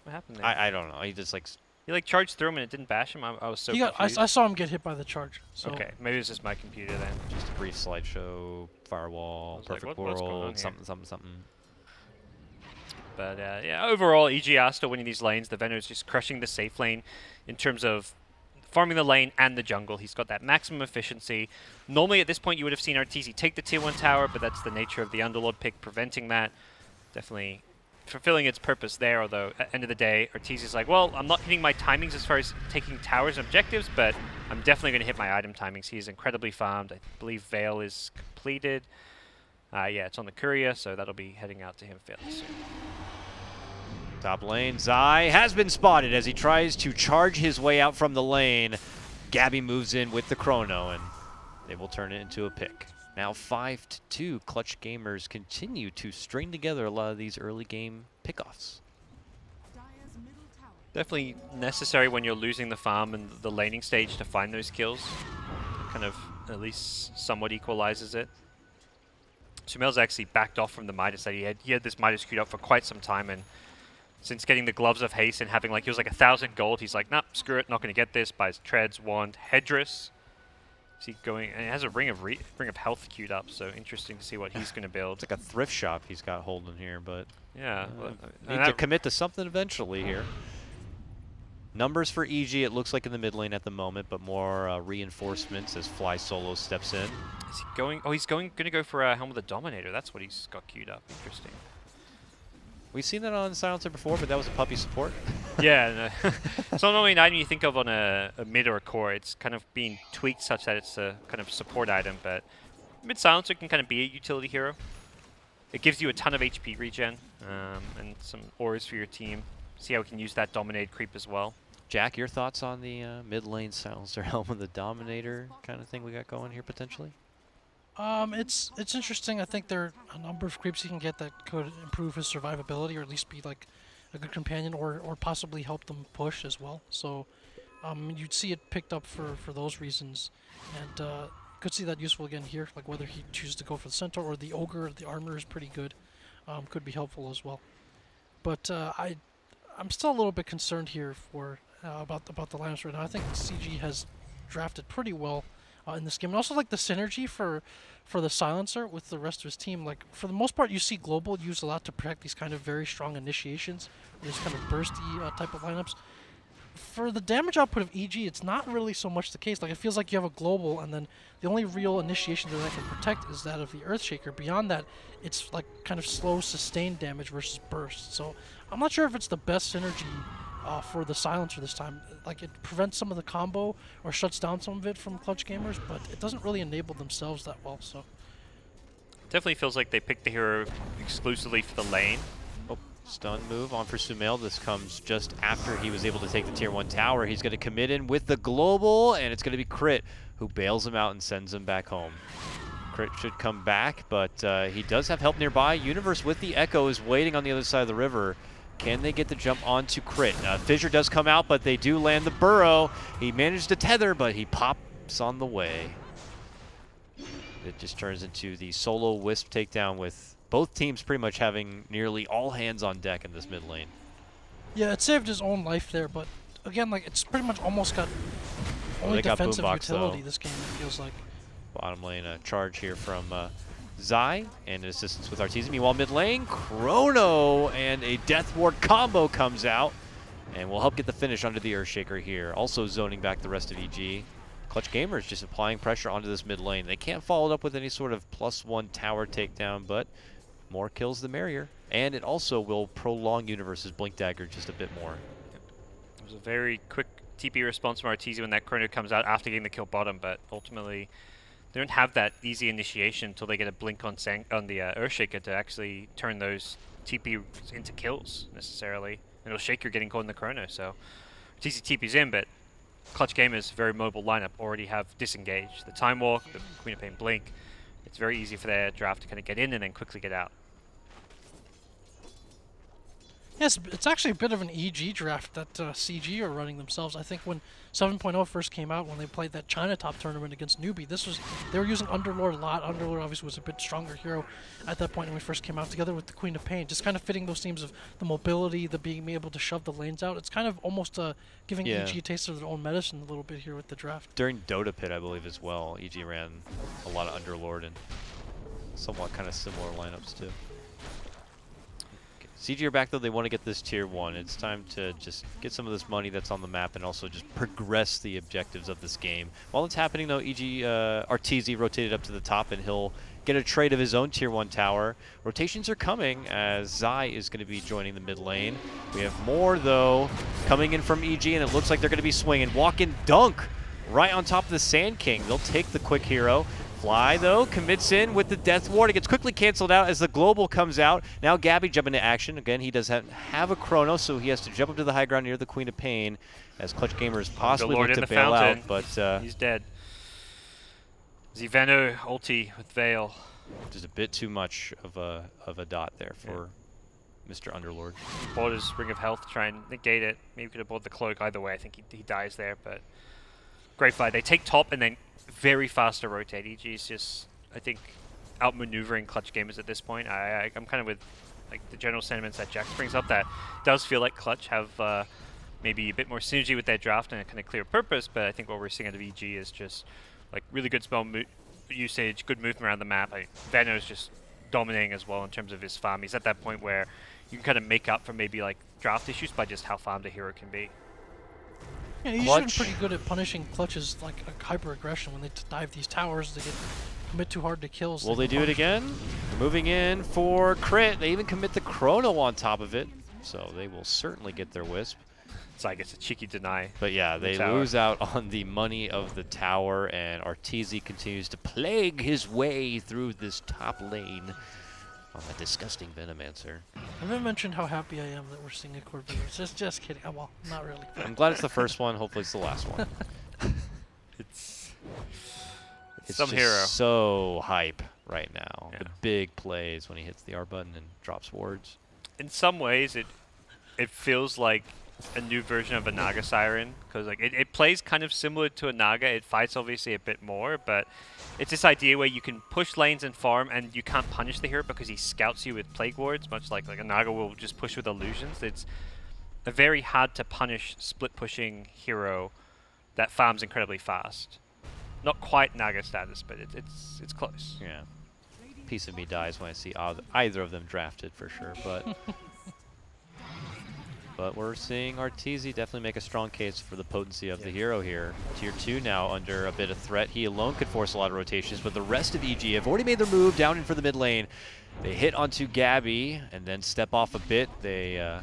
Speaker 3: What happened there?
Speaker 1: I don't know. He just like...
Speaker 3: He like charged through him and it didn't bash him. I was so confused.
Speaker 2: I saw him get hit by the charge. So.
Speaker 3: Okay, maybe it was just my computer then.
Speaker 1: Just a brief slideshow, firewall, perfect world, something.
Speaker 3: But yeah, overall, EG are still winning these lanes. The Venom is just crushing the safe lane in terms of farming the lane and the jungle. He's got that maximum efficiency. Normally at this point you would have seen Arteezy take the tier 1 tower, but that's the nature of the Underlord pick preventing that. Definitely fulfilling its purpose there, although at the end of the day, Arteezy's like, well, I'm not hitting my timings as far as taking towers and objectives, but I'm definitely going to hit my item timings. He's incredibly farmed. I believe Veil is completed. Yeah, it's on the courier, so that'll be heading out to him fairly soon.
Speaker 1: Top lane, Zai has been spotted as he tries to charge his way out from the lane. Gabby moves in with the Chrono, and they will turn it into a pick. Now 5-2, Clutch Gamers continue to string together a lot of these early game pickoffs.
Speaker 3: Definitely necessary when you're losing the farm and the laning stage to find those kills. Kind of at least somewhat equalizes it. Sumail's actually backed off from the Midas that he had this Midas queued up for quite some time, and since getting the Gloves of Haste and having like, he was like 1,000 gold, he's like, nah, screw it, not going to get this. Buys Treads, Wand, Headdress. Is he going, and he has a Ring of Health queued up, so interesting to see what he's going to build.
Speaker 1: It's like a thrift shop he's got holding here, but
Speaker 3: yeah,
Speaker 1: need to commit to something eventually here. Numbers for EG, it looks like in the mid lane at the moment, but more reinforcements as Fly Solo steps in.
Speaker 3: Is he going? Oh, he's going to go for a Helm of the Dominator. That's what he's got queued up. Interesting.
Speaker 1: We've seen that on Silencer before, but that was a puppy support.
Speaker 3: Yeah, no. It's not normally an item you think of on a mid or a core. It's kind of being tweaked such that it's a kind of support item, but mid Silencer can kind of be a utility hero. It gives you a ton of HP regen and some auras for your team. See how we can use that Dominate creep as well.
Speaker 1: Jack, your thoughts on the mid lane Silencer Helm of the Dominator kind of thing we got going here potentially?
Speaker 2: It's interesting. I think there are a number of creeps he can get that could improve his survivability, or at least be like a good companion, or possibly help them push as well. So, you'd see it picked up for those reasons, and could see that useful again here. Like whether he chooses to go for the centaur or the ogre, the armor is pretty good. Could be helpful as well. But I'm still a little bit concerned here for about the lineups right now. I think CG has drafted pretty well in this game, and also like the synergy for the silencer with the rest of his team. Like for the most part, you see Global used a lot to protect these kind of very strong initiations, these kind of bursty type of lineups. For the damage output of EG, it's not really so much the case. Like it feels like you have a Global, and then the only real initiation that can protect is that of the Earthshaker. Beyond that, it's like kind of slow, sustained damage versus burst. So I'm not sure if it's the best synergy for the silencer this time. Like it prevents some of the combo or shuts down some of it from Clutch Gamers, but it doesn't really enable themselves that well. So
Speaker 3: definitely feels like they picked the hero exclusively for the lane.
Speaker 1: Oh, stun move on for Sumail. This comes just after he was able to take the tier 1 tower. He's going to commit in with the global, and it's going to be Crit who bails him out and sends him back home. Crit should come back, but he does have help nearby. Universe with the Echo is waiting on the other side of the river. Can they get the jump onto Crit? Fissure does come out, but they do land the burrow. He managed to tether, but he pops on the way. It just turns into the solo Wisp takedown with both teams pretty much having nearly all hands on deck in this mid lane.
Speaker 2: Yeah, it saved his own life there, but again, like it's pretty much almost got only defensive utility this game, it feels like.
Speaker 1: Bottom lane, a charge here from Zai and an assistance with Arteezy. Meanwhile, mid lane, Chrono and a Death Ward combo comes out and will help get the finish onto the Earthshaker here. Also zoning back the rest of EG. Clutch Gamers just applying pressure onto this mid lane. They can't follow it up with any sort of +1 tower takedown, but more kills the merrier. And it also will prolong Universe's Blink Dagger just a bit more.
Speaker 3: It was a very quick TP response from Arteezy when that Chrono comes out after getting the kill bottom, but ultimately they don't have that easy initiation until they get a blink on the Earthshaker to actually turn those TP into kills necessarily. And Earthshaker getting caught in the Chrono, so Arteezy TP's in, but Clutch Gamers, very mobile lineup, already have disengaged. The Time Walk, the Queen of Pain Blink, it's very easy for their draft to kind of get in and then quickly get out.
Speaker 2: Yes, it's actually a bit of an EG draft that CG are running themselves. I think when 7.0 first came out, when they played that China Top tournament against Newbie, they were using Underlord a lot. Underlord obviously was a bit stronger hero at that point when we first came out, together with the Queen of Pain, just kind of fitting those themes of the mobility, the being able to shove the lanes out. It's kind of almost giving EG a taste of their own medicine a little bit here with the draft.
Speaker 1: During Dota Pit, I believe, as well, EG ran a lot of Underlord and somewhat kind of similar lineups, too. CG are back, though. They want to get this tier 1. It's time to just get some of this money that's on the map and also just progress the objectives of this game. While it's happening, though, Arteezy rotated up to the top, and he'll get a trade of his own tier 1 tower. Rotations are coming as Zai is going to be joining the mid lane. We have more, though, coming in from EG, and it looks like they're going to be swinging. Walk-in dunk right on top of the Sand King. They'll take the quick hero. Fly, though, commits in with the Death Ward. It gets quickly canceled out as the Global comes out. Now Gabby jumping into action. Again, he does have a Chrono, so he has to jump up to the high ground near the Queen of Pain as Clutch Gamers possibly look to bail out. But
Speaker 3: he's dead. Ziveno ulti with Veil.
Speaker 1: Just a bit too much of a dot there for Mr. Underlord.
Speaker 3: Bought his Ring of Health, try and negate it. Maybe could have bought the cloak. Either way, I think he dies there, but great fight. They take top and then very fast to rotate. EG is just, I think, outmaneuvering Clutch Gamers at this point. I'm kind of with like the general sentiments that Jax brings up, that does feel like Clutch have maybe a bit more synergy with their draft and a kind of clear purpose, but I think what we're seeing out of EG is just like really good spell usage, good movement around the map. Veno's just dominating as well in terms of his farm. He's at that point where you can kind of make up for maybe like draft issues by just how farmed a hero can be.
Speaker 2: Yeah, he's been pretty good at punishing Clutch's like hyper aggression when they dive these towers. They commit too hard to kills.
Speaker 1: Will they do it again? Moving in for Crit. They even commit the Chrono on top of it, so they will certainly get their Wisp.
Speaker 3: So I guess a cheeky deny.
Speaker 1: But yeah, they lose out on the money of the tower, and Arteezy continues to plague his way through this top lane on that disgusting Venomancer.
Speaker 2: I haven't mentioned how happy I am that we're seeing a Corvette. Just kidding. Oh, well, not really.
Speaker 1: I'm glad it's the first one. Hopefully it's the last one.
Speaker 3: It's
Speaker 1: He's
Speaker 3: Some
Speaker 1: just
Speaker 3: hero.
Speaker 1: so hype right now.
Speaker 3: Yeah.
Speaker 1: The big plays when he hits the R button and drops wards.
Speaker 3: In some ways, it feels like a new version of a Naga Siren, because like it plays kind of similar to a Naga. It fights obviously a bit more, but it's this idea where you can push lanes and farm, and you can't punish the hero because he scouts you with plague wards, much like a Naga will just push with illusions. It's a very hard to punish split pushing hero that farms incredibly fast. Not quite Naga status, but it's close.
Speaker 1: Yeah. Piece of me dies when I see either of them drafted for sure, but but we're seeing Arteezy definitely make a strong case for the potency of the hero here. Tier 2 now under a bit of threat. He alone could force a lot of rotations, but the rest of EG have already made their move down in for the mid lane. They hit onto Gabby and then step off a bit. They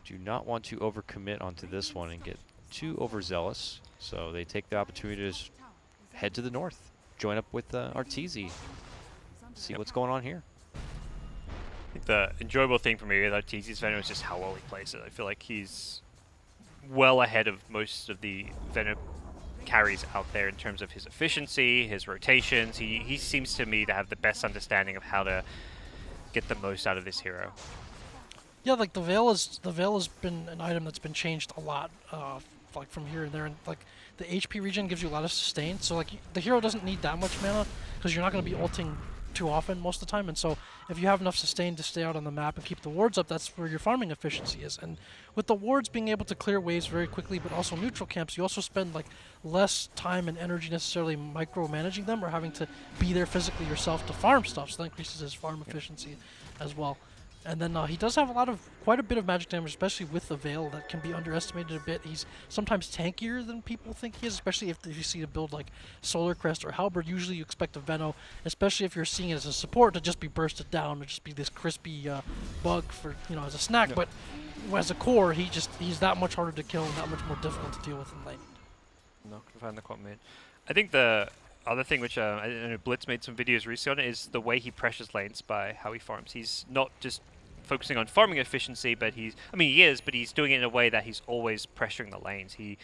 Speaker 1: do not want to overcommit onto this one and get too overzealous, so they take the opportunity to just head to the north, join up with Arteezy, see what's going on here.
Speaker 3: I think the enjoyable thing for me with Arteezy's Venom is just how well he plays it. I feel like he's well ahead of most of the Venom carries out there in terms of his efficiency, his rotations. He seems to me to have the best understanding of how to get the most out of this hero.
Speaker 2: Yeah, like the Veil has been an item that's been changed a lot, like from here and there, and like the HP regen gives you a lot of sustain. So like the hero doesn't need that much mana because you're not going to be ulting too often most of the time, and so if you have enough sustain to stay out on the map and keep the wards up, that's where your farming efficiency is. And with the wards being able to clear waves very quickly, but also neutral camps, you also spend like less time and energy necessarily micromanaging them or having to be there physically yourself to farm stuff, so that increases his farm efficiency as well. And then he does have quite a bit of magic damage, especially with the Veil, that can be underestimated a bit. He's sometimes tankier than people think he is, especially if you see a build like Solar Crest or Halberd. Usually you expect a Veno, especially if you're seeing it as a support, to just be bursted down, to just be this crispy bug for, you know, as a snack. But as a core, he's that much harder to kill and that much more difficult to deal with in lane.
Speaker 3: Not gonna find the quad mid. I think the other thing which I know Blitz made some videos recently on is the way he pressures lanes by how he farms. He's not just focusing on farming efficiency, but he is, but he's doing it in a way that he's always pressuring the lanes. He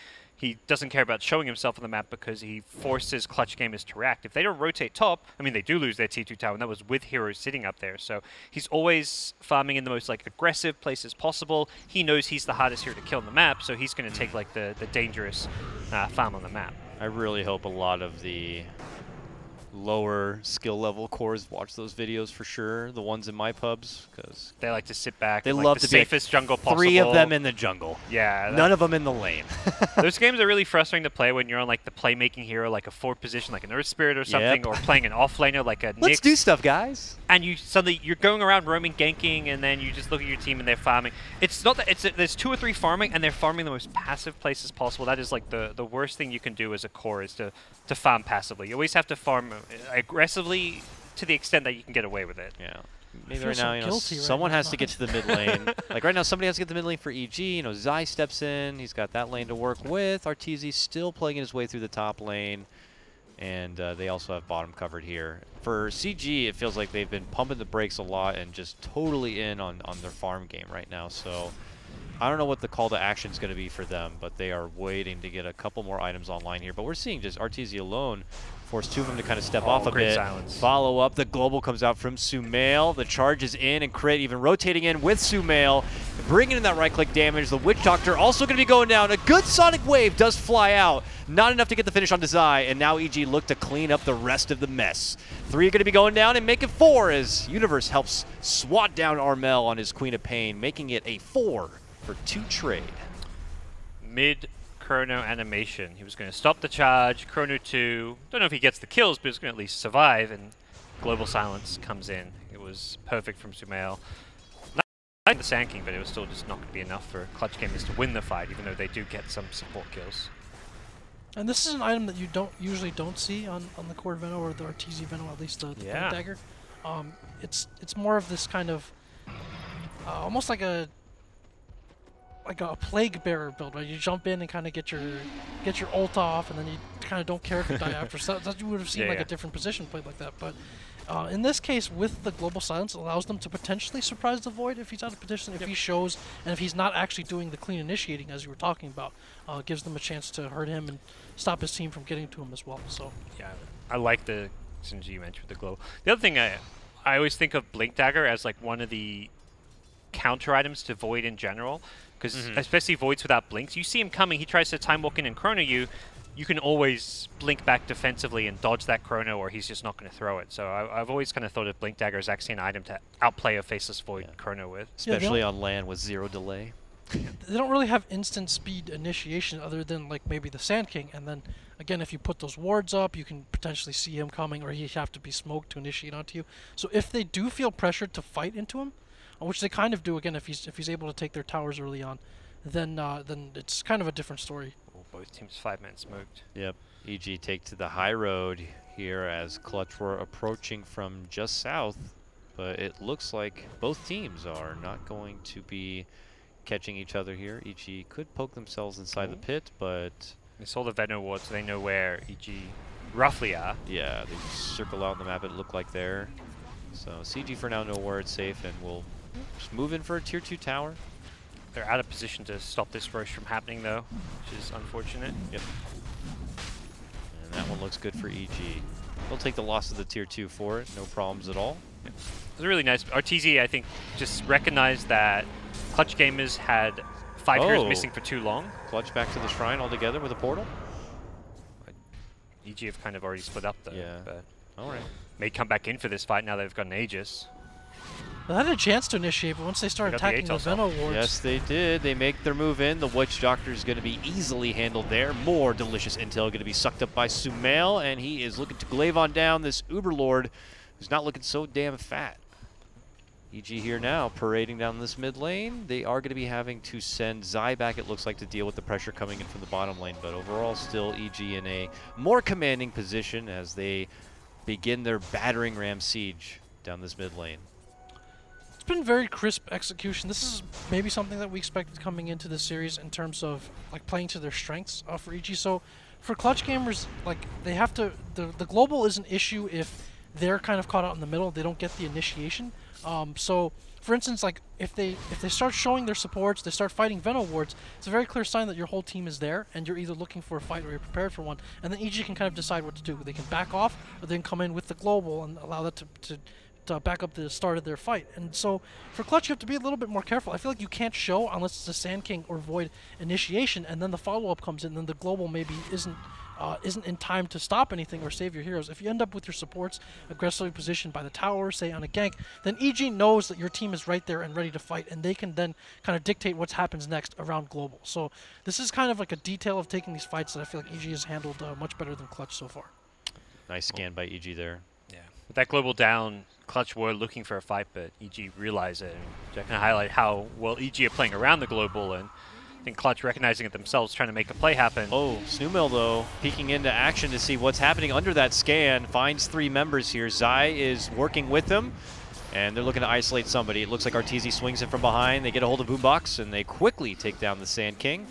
Speaker 3: doesn't care about showing himself on the map because he forces clutch gamers to react. If they don't rotate top, I mean, they do lose their T2 tower, and that was with heroes sitting up there. So he's always farming in the most like aggressive places possible. He knows he's the hardest hero to kill on the map, so he's going to take like the dangerous farm on the map.
Speaker 1: I really hope a lot of the lower skill level cores watch those videos for sure. The ones in my pubs, because
Speaker 3: they like to sit back.
Speaker 1: They
Speaker 3: and,
Speaker 1: love
Speaker 3: like, the
Speaker 1: to be
Speaker 3: safest jungle possible.
Speaker 1: 3 of them in the jungle.
Speaker 3: Yeah.
Speaker 1: None of them in the lane.
Speaker 3: Those games are really frustrating to play when you're on like the playmaking hero, like a 4th position, like an Earth Spirit or something, or playing an offlaner like a
Speaker 1: Let's
Speaker 3: Nyx.
Speaker 1: do stuff, guys.
Speaker 3: And you suddenly you're going around roaming, ganking, and then you just look at your team and they're farming. It's not that there's 2 or 3 farming, and they're farming the most passive places possible. That is like the worst thing you can do as a core is to farm passively. You always have to farm aggressively to the extent that you can get away with it.
Speaker 1: Yeah. Maybe right now, someone
Speaker 2: right
Speaker 1: has to get to the mid lane. Like right now, somebody has to get to the mid lane for EG. You know, Zai steps in. He's got that lane to work with. Arteezy still playing his way through the top lane. And they also have bottom covered here. For CG, it feels like they've been pumping the brakes a lot and just totally in on their farm game right now. So I don't know what the call to action is going to be for them, but they are waiting to get a couple more items online here. But we're seeing just Arteezy alone force 2 of them to kind of step off a bit.
Speaker 3: Silence.
Speaker 1: Follow up. The global comes out from Sumail. The charge is in, and Crit even rotating in with Sumail, bringing in that right-click damage. The Witch Doctor also going to be going down. A good Sonic Wave does fly out. Not enough to get the finish on Zai, and now EG look to clean up the rest of the mess. 3 are going to be going down and make it 4 as Universe helps swat down Armel on his Queen of Pain, making it a 4 for 2 trade.
Speaker 3: Mid Chrono animation. He was going to stop the charge. Chrono 2. Don't know if he gets the kills, but he's going to at least survive. And Global Silence comes in. It was perfect from Sumail. Not the Sand King, but it was still just not going to be enough for clutch gamers to win the fight, even though they do get some support kills.
Speaker 2: And this is an item that you usually don't see on the core Veno or the Arteezy Veno, at least the Blade Dagger. It's more of this kind of almost like a plague bearer build, right? You jump in and kind of get your ult off, and then you kind of don't care if you die after. So that you would have seen a different position played like that. But in this case, with the Global Silence, it allows them to potentially surprise the Void if he's out of position, if he shows, and if he's not actually doing the clean initiating as you were talking about. Gives them a chance to hurt him and stop his team from getting to him as well. So
Speaker 3: yeah, I like the synergy you mentioned with the glow. The other thing, I always think of Blink Dagger as like one of the counter items to Void in general, because especially Voids without blinks, you see him coming, he tries to time walk in and chrono you. You can always blink back defensively and dodge that chrono, or he's just not going to throw it. So I've always kind of thought of Blink Dagger as actually an item to outplay a Faceless Void chrono with.
Speaker 1: Especially on land with 0 delay.
Speaker 2: They don't really have instant speed initiation other than like maybe the Sand King, and then again if you put those wards up you can potentially see him coming, or you have to be smoked to initiate onto you. So if they do feel pressured to fight into him, which they kind of do again if he's able to take their towers early on, then it's kind of a different story.
Speaker 3: Both teams 5-man smoked.
Speaker 1: Yep. EG take to the high road here as Clutch were approaching from just south, but it looks like both teams are not going to be catching each other here. EG could poke themselves inside the pit, but
Speaker 3: they saw the Venom ward, so they know where EG roughly are.
Speaker 1: Yeah, they circle out on the map, it looked like there. So CG for now know where it's safe, and we'll just move in for a tier 2 tower.
Speaker 3: They're out of position to stop this rush from happening, though, which is unfortunate.
Speaker 1: Yep. And that one looks good for EG. They'll take the loss of the tier 2 for it, no problems at all.
Speaker 3: Yep. It was really nice. RTZ, I think, just recognized that Clutch Gamers had 5 heroes missing for too long.
Speaker 1: Clutch back to the shrine altogether with a portal.
Speaker 3: EG have kind of already split up, though.
Speaker 1: Yeah.
Speaker 3: But
Speaker 1: all right.
Speaker 3: may come back in for this fight now they've got an Aegis.
Speaker 2: They had a chance to initiate, but once they started attacking the Venom wards...
Speaker 1: Yes, they did. They make their move in. The Witch Doctor is going to be easily handled there. More delicious intel going to be sucked up by Sumail, and he is looking to glaive on down this Uberlord, who's not looking so damn fat. EG here now, parading down this mid lane. They are going to be having to send Zai back, it looks like, to deal with the pressure coming in from the bottom lane, but overall still EG in a more commanding position as they begin their battering ram siege down this mid lane.
Speaker 2: It's been very crisp execution. This is maybe something that we expected coming into this series in terms of like playing to their strengths for EG. So for Clutch Gamers, like they have to, the global is an issue if they're kind of caught out in the middle. They don't get the initiation. So for instance, like if they start showing their supports, they start fighting Venom wards, it's a very clear sign that your whole team is there and you're either looking for a fight or you're prepared for one. And then EG can kind of decide what to do. They can back off or they can come in with the global and allow that to back up the start of their fight. And so for Clutch, you have to be a little bit more careful. I feel like you can't show unless it's a Sand King or Void initiation, and then the follow-up comes in, and then the global maybe isn't in time to stop anything or save your heroes. If you end up with your supports aggressively positioned by the tower, say on a gank, then EG knows that your team is right there and ready to fight, and they can then kind of dictate what happens next around global. So this is kind of like a detail of taking these fights that I feel like EG has handled much better than Clutch so far.
Speaker 1: Nice scan by EG there.
Speaker 3: Yeah. With that global down, Clutch were looking for a fight, but EG realized it. And I can highlight how well EG are playing around the global, and I think Clutch recognizing it themselves, trying to make a play happen.
Speaker 1: Oh, Snowmill, though, peeking into action to see what's happening under that scan. Finds 3 members here. Zai is working with them, and they're looking to isolate somebody. It looks like Arteezy swings it from behind. They get a hold of Boombox, and they quickly take down the Sand King.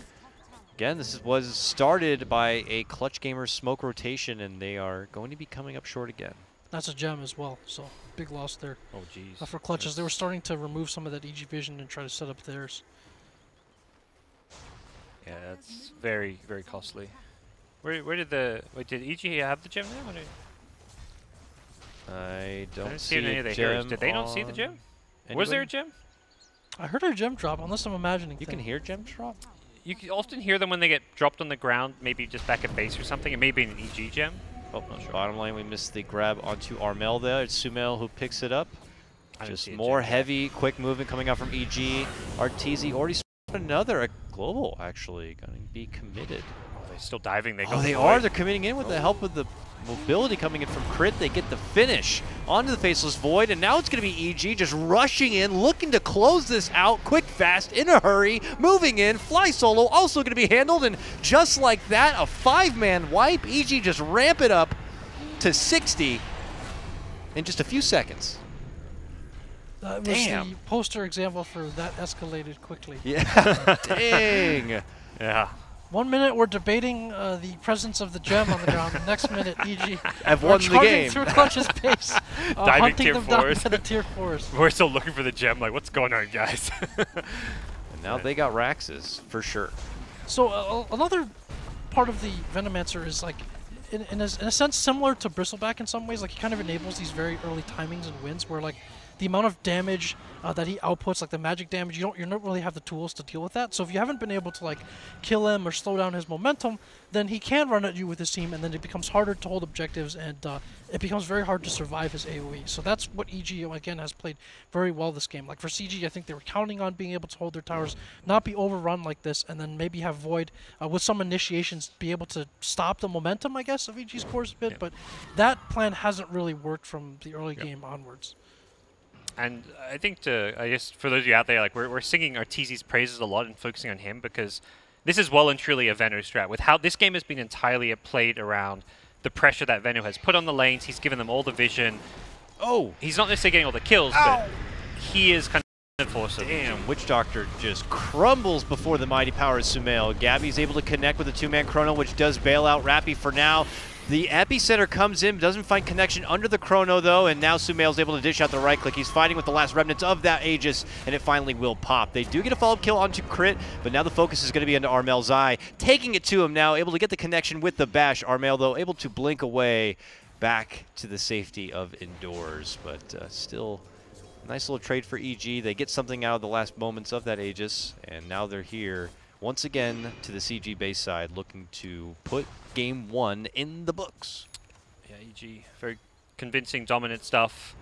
Speaker 1: Again, this was started by a Clutch Gamer smoke rotation, and they are going to be coming up short again.
Speaker 2: That's a gem as well, so big loss there.
Speaker 3: Oh, jeez.
Speaker 2: For Clutch, as they were starting to remove some of that EG vision and try to set up theirs.
Speaker 3: Yeah, that's very, very costly. Where did the... Wait, did EG have the gem now?
Speaker 1: I don't see
Speaker 3: any of the heroes. Did they not see the gem?
Speaker 1: Anybody?
Speaker 3: Was there a gem?
Speaker 2: I heard a gem drop, unless I'm imagining
Speaker 1: You can hear gems drop?
Speaker 3: You can often hear them when they get dropped on the ground, maybe just back at base or something. It may be an EG gem.
Speaker 1: Oh, bottom lane, we missed the grab onto Armel there. It's Sumail who picks it up. Just more heavy, quick movement coming out from EG. Arteezy already spotted another. A global, actually, going to be committed.
Speaker 3: Oh, they're still diving. They
Speaker 1: They are. They're committing in with the help of the mobility coming in from Crit. They get the finish onto the Faceless Void, and now it's going to be EG just rushing in, looking to close this out quick, fast, in a hurry, moving in. Fly Solo also going to be handled, and just like that, a 5-man wipe. EG just ramp it up to 60 in just a few seconds.
Speaker 2: That was the poster example for that escalated quickly.
Speaker 1: Yeah, dang.
Speaker 3: Yeah.
Speaker 2: 1 minute we're debating the presence of the gem on the ground. The next minute, EG
Speaker 1: have won the game.
Speaker 2: Through Clutch's pace,
Speaker 3: diving
Speaker 2: hunting
Speaker 3: tier
Speaker 2: them
Speaker 3: 4s.
Speaker 2: down to the tier 4s.
Speaker 3: We're still looking for the gem. Like, what's going on, guys?
Speaker 1: And now they got Raxes for sure.
Speaker 2: So another part of the Venomancer is like, in a sense similar to Bristleback in some ways. Like he kind of enables these very early timings and wins where like the amount of damage that he outputs, like the magic damage, you don't really have the tools to deal with that. So if you haven't been able to like kill him or slow down his momentum, then he can run at you with his team, and then it becomes harder to hold objectives, and it becomes very hard to survive his AoE. So that's what EG again has played very well this game. Like for CG, I think they were counting on being able to hold their towers, not be overrun like this, and then maybe have Void with some initiations be able to stop the momentum, I guess, of EG's cores a bit. But that plan hasn't really worked from the early game onwards.
Speaker 3: And I think I guess for those of you out there, like we're singing Arteezy's praises a lot and focusing on him because this is well and truly a Venno strat. With how this game has been entirely played around the pressure that Venno has put on the lanes, he's given them all the vision. Oh, he's not necessarily getting all the kills, but he is kind of enforcer.
Speaker 1: Damn, Witch Doctor just crumbles before the mighty power of Sumail. Gabby's able to connect with a two-man chrono, which does bail out Rappy for now. The epicenter comes in, doesn't find connection under the chrono though, and now Sumail's able to dish out the right click. He's fighting with the last remnants of that Aegis, and it finally will pop. They do get a follow-up kill onto Crit, but now the focus is going to be into Armel's Eye. Taking it to him now, able to get the connection with the bash. Armel though, able to blink away back to the safety of indoors, but still nice little trade for EG. They get something out of the last moments of that Aegis, and now they're here once again to the CG base side, looking to put Game 1 in the books.
Speaker 3: Yeah, EG, very convincing, dominant stuff.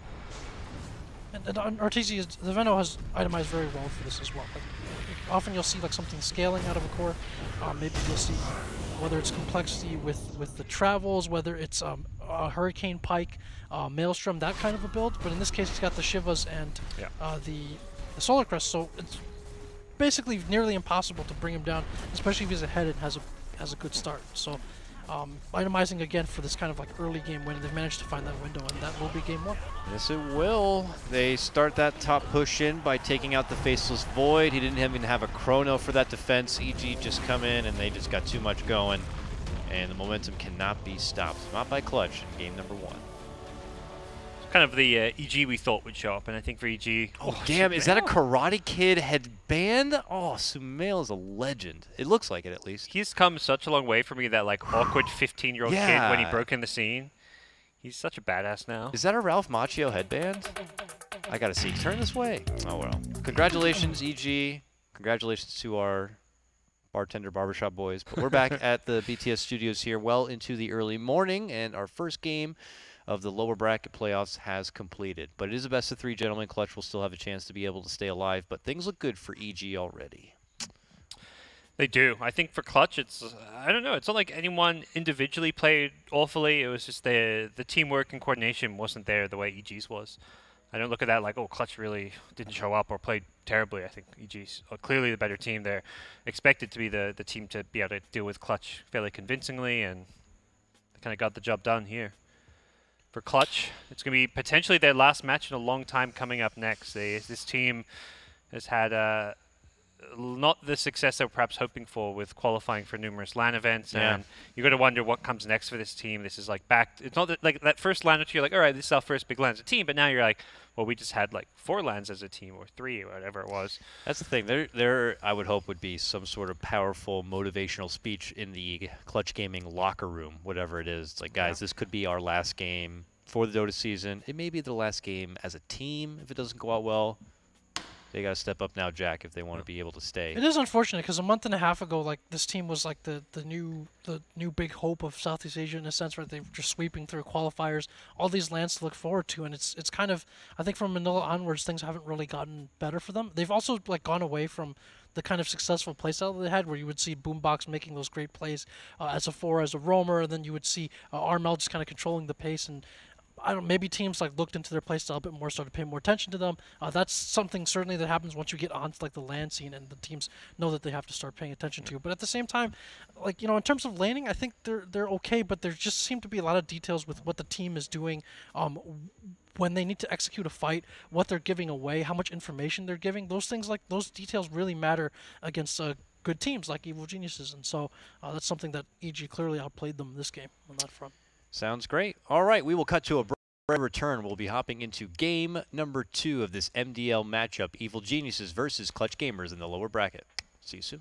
Speaker 2: And Arteezy, the Venno has itemized very well for this as well. Like, often you'll see like something scaling out of a core. Maybe you'll see whether it's complexity with the travels, whether it's a Hurricane Pike, Maelstrom, that kind of a build. But in this case, it's got the Shivas and the Solar Crest, so it's basically nearly impossible to bring him down, especially if he's ahead and has a good start. So itemizing again for this kind of like early game win, they've managed to find that window, and that will be game 1.
Speaker 1: Yes, it will. They start that top push in by taking out the Faceless Void. He didn't even have a chrono for that defense. EG just come in, and they just got too much going, and the momentum cannot be stopped. Not by Clutch in game number 1.
Speaker 3: Kind of the EG we thought would show up, and I think for EG...
Speaker 1: Oh, damn, is that a Karate Kid headband? Oh, Sumail is a legend. It looks like it, at least.
Speaker 3: He's come such a long way from being that, like, awkward 15-year-old kid when he broke in the scene. He's such a badass now.
Speaker 1: Is that a Ralph Macchio headband? I gotta see. Turn this way. Oh, well. Congratulations, EG. Congratulations to our bartender barbershop boys. But we're back at the BTS studios here well into the early morning, and our first game of the lower bracket playoffs has completed. But it is a best of 3, gentlemen. Clutch will still have a chance to be able to stay alive, but things look good for EG already.
Speaker 3: They do. I think for Clutch, I don't know, it's not like anyone individually played awfully. It was just the teamwork and coordination wasn't there the way EG's was. I don't look at that like, oh, Clutch really didn't show up or played terribly. I think EG's clearly the better team. They're expected to be the team to be able to deal with Clutch fairly convincingly, and they kind of got the job done here. For Clutch, it's going to be potentially their last match in a long time coming up next. This team has had not the success they were perhaps hoping for with qualifying for numerous LAN events, and you got to wonder what comes next for this team. This is like it's not that, like that first LAN, you're like, all right, this is our first big LAN as a team, but now you're like, well, we just had like 4 LANs as a team, or 3, or whatever it was.
Speaker 1: That's the thing. There, I would hope, would be some sort of powerful motivational speech in the Clutch Gaming locker room, whatever it is. It's like, guys, this could be our last game for the Dota season. It may be the last game as a team if it doesn't go out well. They got to step up now, Jack, if they want to be able to stay.
Speaker 2: It is unfortunate because a month and a half ago, like this team was like the new big hope of Southeast Asia in a sense, where they were just sweeping through qualifiers, all these lands to look forward to, and it's kind of, I think from Manila onwards, things haven't really gotten better for them. They've also like gone away from the kind of successful playstyle that they had, where you would see Boombox making those great plays as a 4, as a roamer, and then you would see Armel just kind of controlling the pace, and I don't. Maybe teams like looked into their playstyle a bit more, started paying more attention to them. That's something certainly that happens once you get onto like the LAN scene, and the teams know that they have to start paying attention to. But at the same time, like in terms of laning, I think they're okay. But there just seem to be a lot of details with what the team is doing. When they need to execute a fight, what they're giving away, how much information they're giving. Those things, like those details, really matter against good teams like Evil Geniuses, and so that's something that EG clearly outplayed them this game on that front.
Speaker 1: Sounds great. All right, we will cut to a return. We'll be hopping into game number 2 of this MDL matchup, Evil Geniuses versus Clutch Gamers in the lower bracket. See you soon.